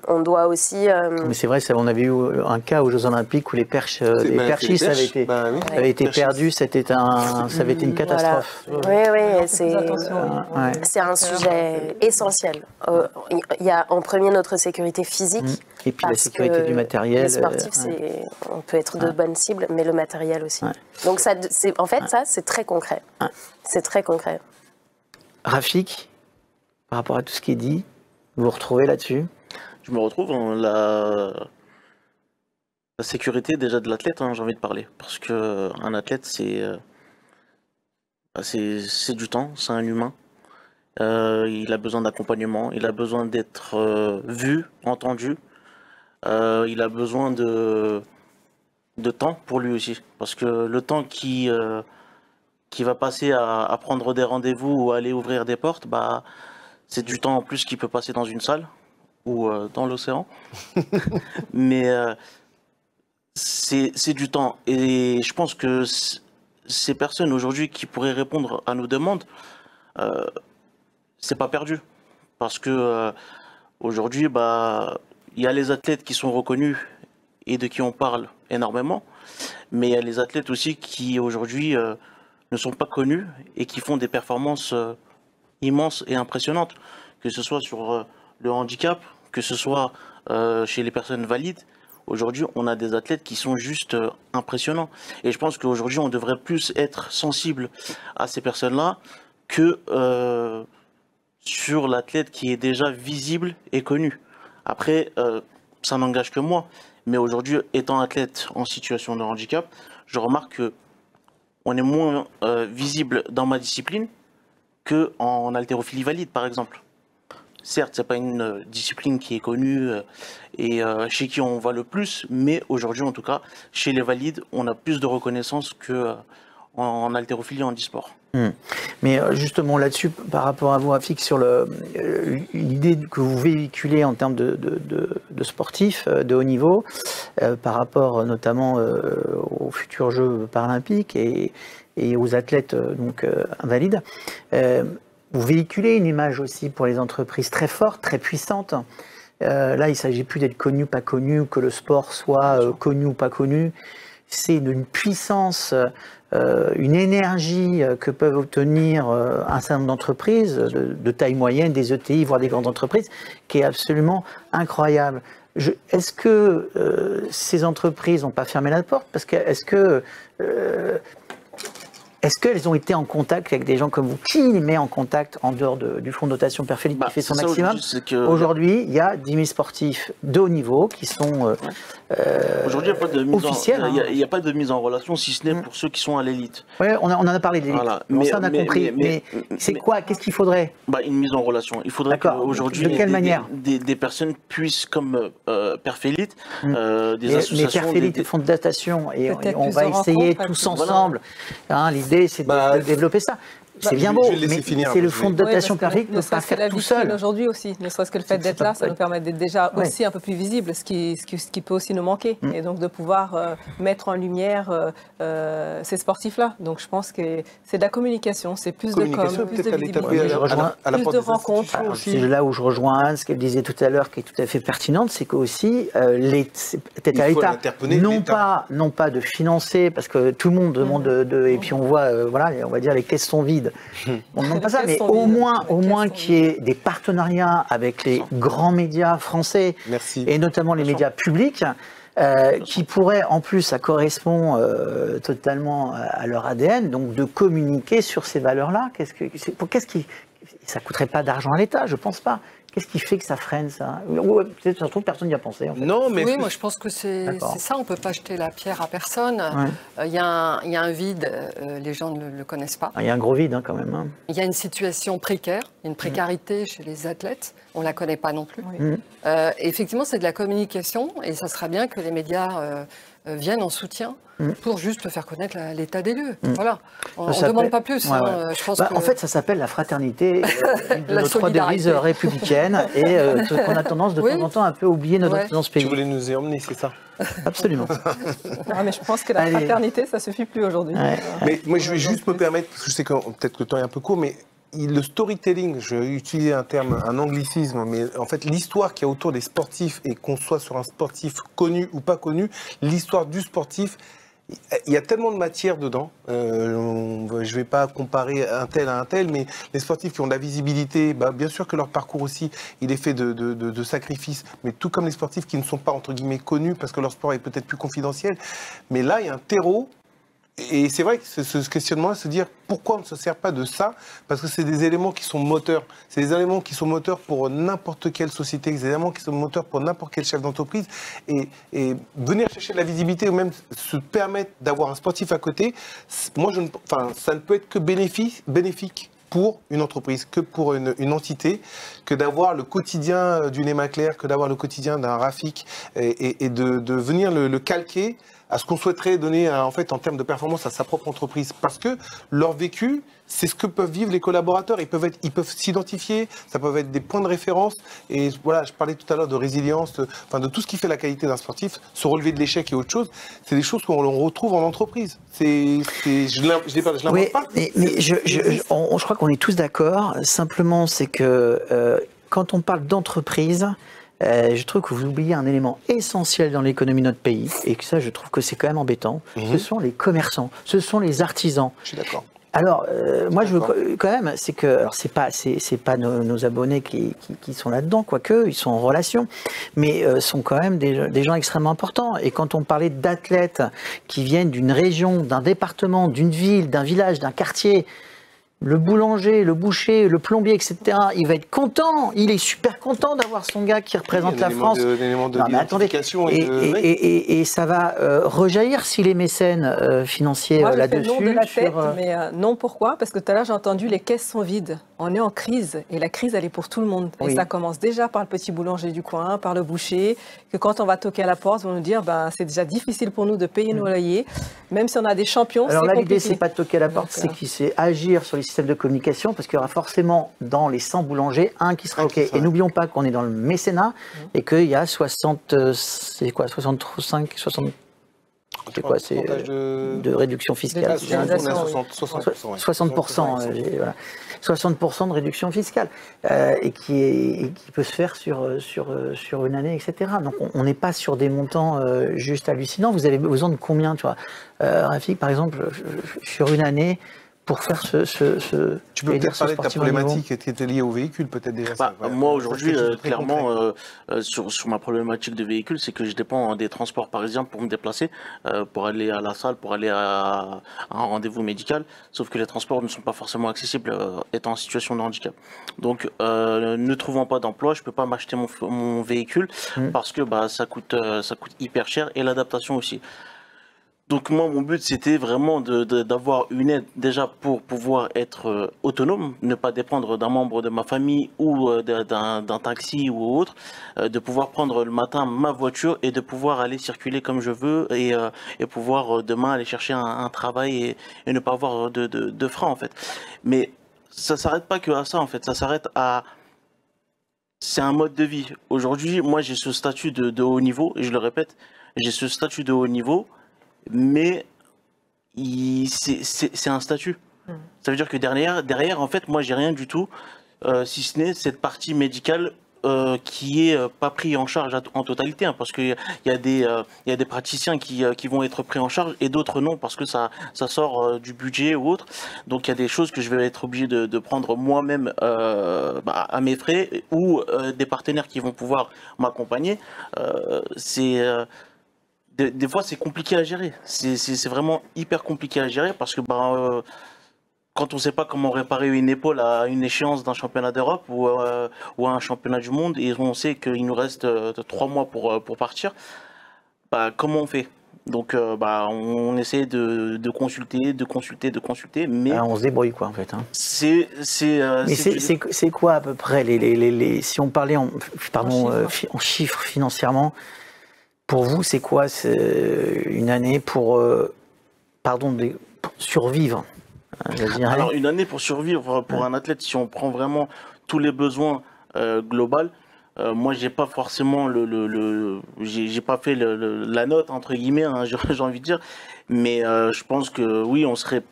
On doit aussi... Mais c'est vrai, on avait eu un cas aux Jeux Olympiques où les perchistes avaient été perdus. Ça avait été une catastrophe. Voilà. Oui, c'est un sujet essentiel. Il y a en premier notre sécurité physique. Et puis la sécurité du matériel. Les sportifs, on peut être de bonnes cibles, mais le matériel aussi. Donc ça, en fait, ça, c'est très concret. C'est très concret. Rafik, par rapport à tout ce qui est dit, vous vous retrouvez là-dessus? Je me retrouve dans la sécurité déjà de l'athlète, j'ai envie de parler. Parce qu'un athlète, c'est du temps, c'est un humain. Il a besoin d'accompagnement, il a besoin d'être vu, entendu. Il a besoin de temps pour lui aussi. Parce que le temps qui va passer à prendre des rendez-vous ou à aller ouvrir des portes, c'est du temps en plus qu'il peut passer dans une salle ou dans l'océan. Mais c'est du temps. Et je pense que ces personnes aujourd'hui qui pourraient répondre à nos demandes, c'est pas perdu. Parce que aujourd'hui, il y a les athlètes qui sont reconnus et de qui on parle énormément, mais il y a les athlètes aussi qui aujourd'hui ne sont pas connus et qui font des performances immenses et impressionnantes, que ce soit sur le handicap, que ce soit chez les personnes valides. Aujourd'hui, on a des athlètes qui sont juste impressionnants. Et je pense qu'aujourd'hui, on devrait plus être sensible à ces personnes-là que sur l'athlète qui est déjà visible et connu. Après, ça n'engage que moi. Mais aujourd'hui, étant athlète en situation de handicap, je remarque qu'on est moins visible dans ma discipline qu'en haltérophilie valide, par exemple. certes, c'est pas une discipline qui est connue et chez qui on va le plus, mais aujourd'hui, en tout cas, chez les valides, on a plus de reconnaissance que en haltérophilie, en e-sport. Mais justement là-dessus, par rapport à vous, Rafik, sur l'idée que vous véhiculez en termes de sportifs de haut niveau, par rapport notamment aux futurs Jeux paralympiques et aux athlètes donc invalides, vous véhiculez une image aussi pour les entreprises très forte, très puissante. Là, il ne s'agit plus d'être connu, pas connu, que le sport soit connu ou pas connu. C'est une puissance, une énergie que peuvent obtenir un certain nombre d'entreprises de taille moyenne, des ETI, voire des grandes entreprises, qui est absolument incroyable. Est-ce que ces entreprises n'ont pas fermé la porte? Parce que est-ce qu'elles ont été en contact avec des gens comme vous? Qui les met en contact en dehors du fonds de dotation Perfélite qui fait son maximum? Aujourd'hui, il y a 10 000 sportifs de haut niveau qui sont aujourd'hui, officiels. Il n'y a pas de mise en relation, si ce n'est pour ceux qui sont à l'élite. Oui, on en a parlé de l'élite. Voilà. Ça, on a compris. Mais c'est quoi? Qu'est-ce qu'il faudrait? Une mise en relation. Il faudrait qu'aujourd'hui, de quelle manière des personnes puissent, comme Perfélite, des associations... Mais Perfélite, fonds de datation, et on va essayer tous ensemble. L'idée, c'est de développer ça. C'est bien beau, mais c'est le fonds de dotation Perfélite ne peut pas faire tout seul. Aujourd'hui aussi, ne serait-ce que le fait d'être là, ça nous permet d'être déjà aussi un peu plus visible, ce qui peut aussi nous manquer, et donc de pouvoir mettre en lumière ces sportifs-là. Donc je pense que c'est de la communication, c'est plus de com, plus de visibilité, plus de rencontres. C'est là où je rejoins Anne, ce qu'elle disait tout à l'heure, qui est tout à fait pertinente, c'est qu'aussi, peut-être à l'État, non pas de financer, parce que tout le monde demande et puis on voit, on va dire les caisses sont vides. On ne demande pas ça, mais au moins qu'il y ait des partenariats avec les grands médias français, et notamment les médias publics, qui pourraient, en plus, ça correspond totalement à leur ADN, donc de communiquer sur ces valeurs-là. Ça ne coûterait pas d'argent à l'État, je ne pense pas. Qu'est-ce qui fait que ça freine, ça? Peut-être, ça se trouve, personne n'y a pensé. En fait. Non, mais... Oui, moi je pense que c'est ça, on ne peut pas jeter la pierre à personne. Il y a un vide, les gens ne le connaissent pas. Il y a un gros vide quand même. Il y a une situation précaire, une précarité chez les athlètes, on ne la connaît pas non plus. Effectivement, c'est de la communication, et ça serait bien que les médias viennent en soutien pour juste faire connaître l'état des lieux. Voilà. On ne demande pas plus. Je pense En fait, ça s'appelle la fraternité de notre devise républicaine et qu'on a tendance de temps en temps un peu oublier dans ce pays. Tu voulais nous y emmener, c'est ça? Absolument. Mais je pense que la fraternité, ça ne suffit plus aujourd'hui. Mais moi, je vais juste me permettre, parce que je sais que peut-être que le temps est un peu court, mais le storytelling, je vais utiliser un anglicisme, mais en fait l'histoire qu'il y a autour des sportifs, et qu'on soit sur un sportif connu ou pas connu, l'histoire du sportif, il y a tellement de matière dedans. Je ne vais pas comparer un tel à un tel, mais les sportifs qui ont de la visibilité, bien sûr que leur parcours aussi, il est fait de sacrifices, mais tout comme les sportifs qui ne sont pas entre guillemets connus parce que leur sport est peut-être plus confidentiel. Mais là, il y a un terreau. Et c'est vrai que ce questionnement, se dire pourquoi on ne se sert pas de ça, parce que c'est des éléments qui sont moteurs. C'est des éléments qui sont moteurs pour n'importe quelle société, des éléments qui sont moteurs pour n'importe quel chef d'entreprise. Et venir chercher de la visibilité ou même se permettre d'avoir un sportif à côté, ça ne peut être que bénéfique pour une entreprise, que pour une entité, que d'avoir le quotidien d'une Emma Claire, que d'avoir le quotidien d'un Rafik, et de venir le calquer à ce qu'on souhaiterait donner en termes de performance à sa propre entreprise. Parce que leur vécu, c'est ce que peuvent vivre les collaborateurs. Ils peuvent s'identifier, ça peut être des points de référence. Et voilà, je parlais tout à l'heure de résilience, de tout ce qui fait la qualité d'un sportif, se relever de l'échec et autre chose. C'est des choses qu'on retrouve en entreprise. Je l'invente pas. Mais je crois qu'on est tous d'accord. Simplement, c'est que quand on parle d'entreprise, je trouve que vous oubliez un élément essentiel dans l'économie de notre pays, et que ça, je trouve que c'est quand même embêtant. Ce sont les commerçants, ce sont les artisans. Je suis d'accord. Alors, moi, je veux quand même, c'est que, alors c'est pas nos abonnés qui sont là-dedans, quoique, ils sont en relation, mais sont quand même des gens extrêmement importants. Et quand on parlait d'athlètes qui viennent d'une région, d'un département, d'une ville, d'un village, d'un quartier, le boulanger, le boucher, le plombier, etc., il va être content, il est super content d'avoir son gars qui représente la France. Et ça va rejaillir si les mécènes financiers là-dessus. Non de la tête, mais non pourquoi? Parce que tout à l'heure j'ai entendu les caisses sont vides. on est en crise et la crise, elle est pour tout le monde. Oui. Et ça commence déjà par le petit boulanger du coin, par le boucher, que quand on va toquer à la porte, ils vont nous dire c'est déjà difficile pour nous de payer nos loyers, même si on a des champions. Alors là, l'idée, compliqué. c'est pas de toquer à la porte, c'est agir sur les systèmes de communication, parce qu'il y aura forcément dans les 100 boulangers un qui sera OK. Et n'oublions pas qu'on est dans le mécénat et qu'il y a 65, 60. C'est quoi, c'est de réduction fiscale. 60%, voilà. 60% de réduction fiscale et qui peut se faire sur une année, etc. Donc on n'est pas sur des montants juste hallucinants. Vous avez besoin de combien, tu vois, Rafik, par exemple, sur une année pour faire Tu peux peut-être parler de ta problématique qui était liée au véhicule, peut-être déjà. Moi, aujourd'hui, clairement, sur ma problématique de véhicule, c'est que je dépends des transports parisiens pour me déplacer, pour aller à la salle, pour aller à un rendez-vous médical. Sauf que les transports ne sont pas forcément accessibles étant en situation de handicap. Donc, ne trouvant pas d'emploi, je ne peux pas m'acheter mon véhicule parce que ça coûte hyper cher et l'adaptation aussi. Donc moi, mon but, c'était vraiment d'avoir une aide déjà pour pouvoir être autonome, ne pas dépendre d'un membre de ma famille ou d'un taxi ou autre, de pouvoir prendre le matin ma voiture et de pouvoir aller circuler comme je veux et pouvoir demain aller chercher un travail et ne pas avoir de frein en fait. Mais ça s'arrête pas que à ça en fait, ça s'arrête à... C'est un mode de vie. Aujourd'hui, moi j'ai ce statut de haut niveau, et je le répète, j'ai ce statut de haut niveau, mais c'est un statut. Ça veut dire que derrière, en fait, moi, j'ai rien du tout, si ce n'est cette partie médicale qui est pas pris en charge en totalité, hein, parce qu'il y a des praticiens qui vont être pris en charge et d'autres non, parce que ça sort du budget ou autre. Donc il y a des choses que je vais être obligé de prendre moi-même à mes frais, ou des partenaires qui vont pouvoir m'accompagner. Des fois, c'est compliqué à gérer. C'est vraiment hyper compliqué à gérer parce que quand on ne sait pas comment réparer une épaule à une échéance d'un championnat d'Europe ou à un championnat du monde, et on sait qu'il nous reste 3 mois pour partir, comment on fait? Donc, on essaie de consulter, mais... on se débrouille, quoi, en fait. Hein. Mais c'est quoi, à peu près, si on parlait en chiffres financièrement, pour vous, c'est quoi une année pour survivre? Alors, une année pour survivre pour un athlète, si on prend vraiment tous les besoins globaux, moi, j'ai pas forcément j'ai pas fait la note, entre guillemets, hein, j'ai envie de dire, mais je pense que oui, on serait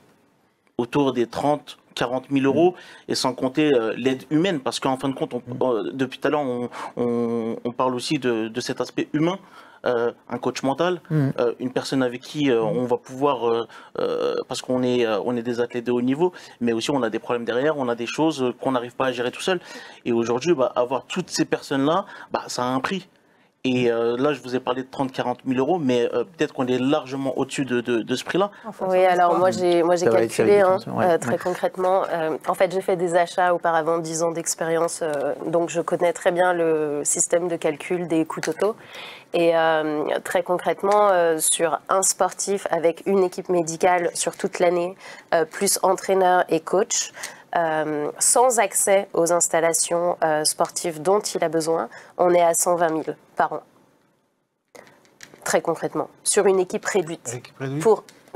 autour des 30 40 000 euros, et sans compter l'aide humaine, parce qu'en fin de compte, depuis tout à l'heure, on parle aussi de cet aspect humain. Un coach mental, une personne avec qui on va pouvoir, parce qu'on est des athlètes de haut niveau, mais aussi on a des problèmes derrière, on a des choses qu'on n'arrive pas à gérer tout seul. Et aujourd'hui, avoir toutes ces personnes-là, ça a un prix. Et là, je vous ai parlé de 30-40 000 euros, mais peut-être qu'on est largement au-dessus de ce prix-là. Oui, alors moi j'ai calculé très concrètement. En fait, j'ai fait des achats auparavant, 10 ans d'expérience, donc je connais très bien le système de calcul des coûts totaux. Et très concrètement, sur un sportif avec une équipe médicale sur toute l'année, plus entraîneur et coach, sans accès aux installations sportives dont il a besoin, on est à 120 000 par an. Très concrètement, sur une équipe réduite.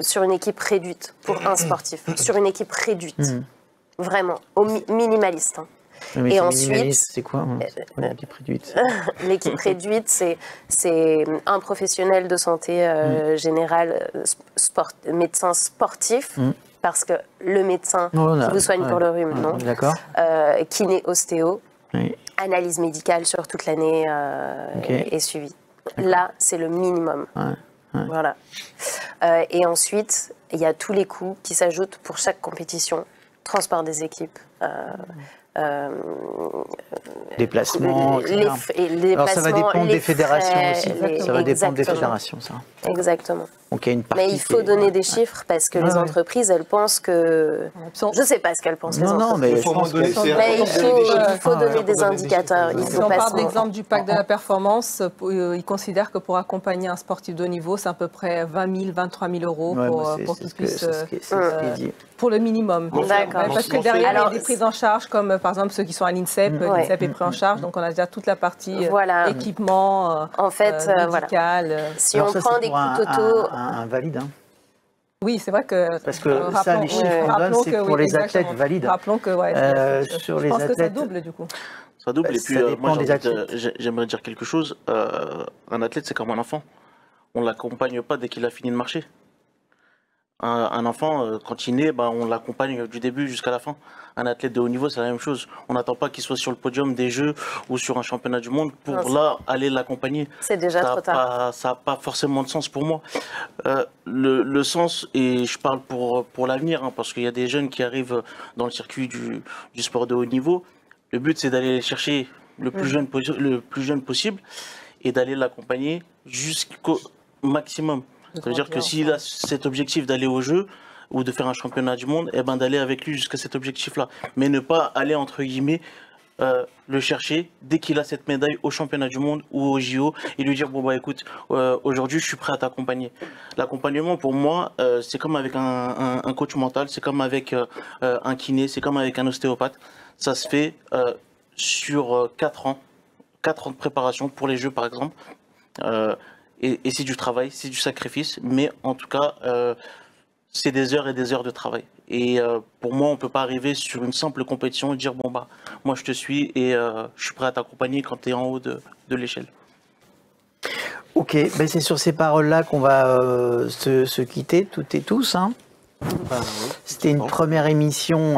Sur une équipe réduite pour un sportif. Sur une équipe réduite. Vraiment, minimaliste. Hein. Mais et ensuite, c'est quoi l'équipe réduite? L'équipe réduite, c'est un professionnel de santé générale, médecin sportif, parce que le médecin qui vous soigne pour le rhume, non. Kiné, ostéo, analyse médicale sur toute l'année est suivie. Là, c'est le minimum. Voilà. Et ensuite, il y a tous les coûts qui s'ajoutent pour chaque compétition, transport des équipes. Déplacements, les Alors ça va dépendre des fédérations aussi. Ça va dépendre des fédérations, ça. Exactement. Donc, il y a une partie mais il faut donner des chiffres parce que les entreprises, elles pensent que... Je ne sais pas ce qu'elles pensent, les entreprises. Mais je pense il faut donner des indicateurs. Si on parle d'exemple du pacte de la performance, ils considèrent que pour accompagner un sportif de haut niveau, c'est à peu près 20 000, 23 000 euros pour qu'il puisse... Pour le minimum. D'accord. Parce que derrière, il y a des prises en charge, comme par exemple ceux qui sont à l'INSEP. L'INSEP est pris en charge, donc on a déjà toute la partie équipement, médical. Si on prend des coûts totaux... Un valide, hein. Oui, c'est vrai que... Parce que ça, les chiffres qu'on donne, c'est pour les athlètes valides. Rappelons que, sur les je pense athlètes, que ça double, du coup. Ça double, et puis moi, j'aimerais dire quelque chose. Un athlète, c'est comme un enfant. On ne l'accompagne pas dès qu'il a fini de marcher. Un enfant, quand il naît, on l'accompagne du début jusqu'à la fin. Un athlète de haut niveau, c'est la même chose. On n'attend pas qu'il soit sur le podium des Jeux ou sur un championnat du monde pour aller l'accompagner. C'est déjà trop tard. Ça n'a pas forcément de sens pour moi. Le sens, et je parle pour l'avenir, parce qu'il y a des jeunes qui arrivent dans le circuit du sport de haut niveau. Le but, c'est d'aller les chercher le plus jeune possible et d'aller l'accompagner jusqu'au maximum. Ça veut dire que s'il a cet objectif d'aller au jeu ou de faire un championnat du monde, d'aller avec lui jusqu'à cet objectif-là. Mais ne pas aller, entre guillemets, le chercher dès qu'il a cette médaille au championnat du monde ou au JO et lui dire, écoute, aujourd'hui, je suis prêt à t'accompagner. L'accompagnement, pour moi, c'est comme avec un coach mental, c'est comme avec un kiné, c'est comme avec un ostéopathe. Ça se fait sur 4 ans. 4 ans de préparation pour les Jeux, par exemple. Et c'est du travail, c'est du sacrifice, mais en tout cas, c'est des heures et des heures de travail. Et pour moi, on ne peut pas arriver sur une simple compétition et dire, moi je te suis et je suis prêt à t'accompagner quand tu es en haut de l'échelle. Ok, c'est sur ces paroles-là qu'on va se quitter, toutes et tous. Hein. C'était une première émission,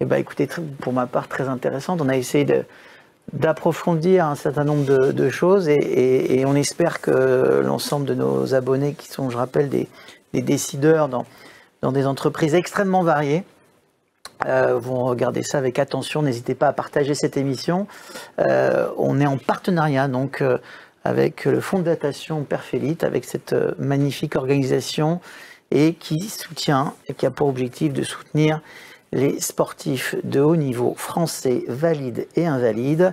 écoutez, pour ma part, très intéressante. On a essayé d'approfondir un certain nombre de choses et on espère que l'ensemble de nos abonnés qui sont, je rappelle, des décideurs dans des entreprises extrêmement variées vont regarder ça avec attention. N'hésitez pas à partager cette émission. On est en partenariat donc avec le fonds de datation Perfélite, avec cette magnifique organisation et qui soutient et qui a pour objectif de soutenir les sportifs de haut niveau français, valides et invalides,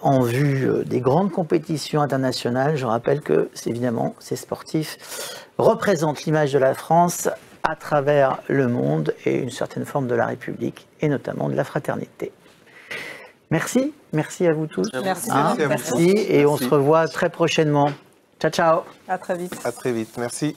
en vue des grandes compétitions internationales. Je rappelle que, évidemment, ces sportifs représentent l'image de la France à travers le monde et une certaine forme de la République, et notamment de la fraternité. Merci à vous tous. Merci. Et on se revoit très prochainement. Ciao, ciao. À très vite. À très vite, merci.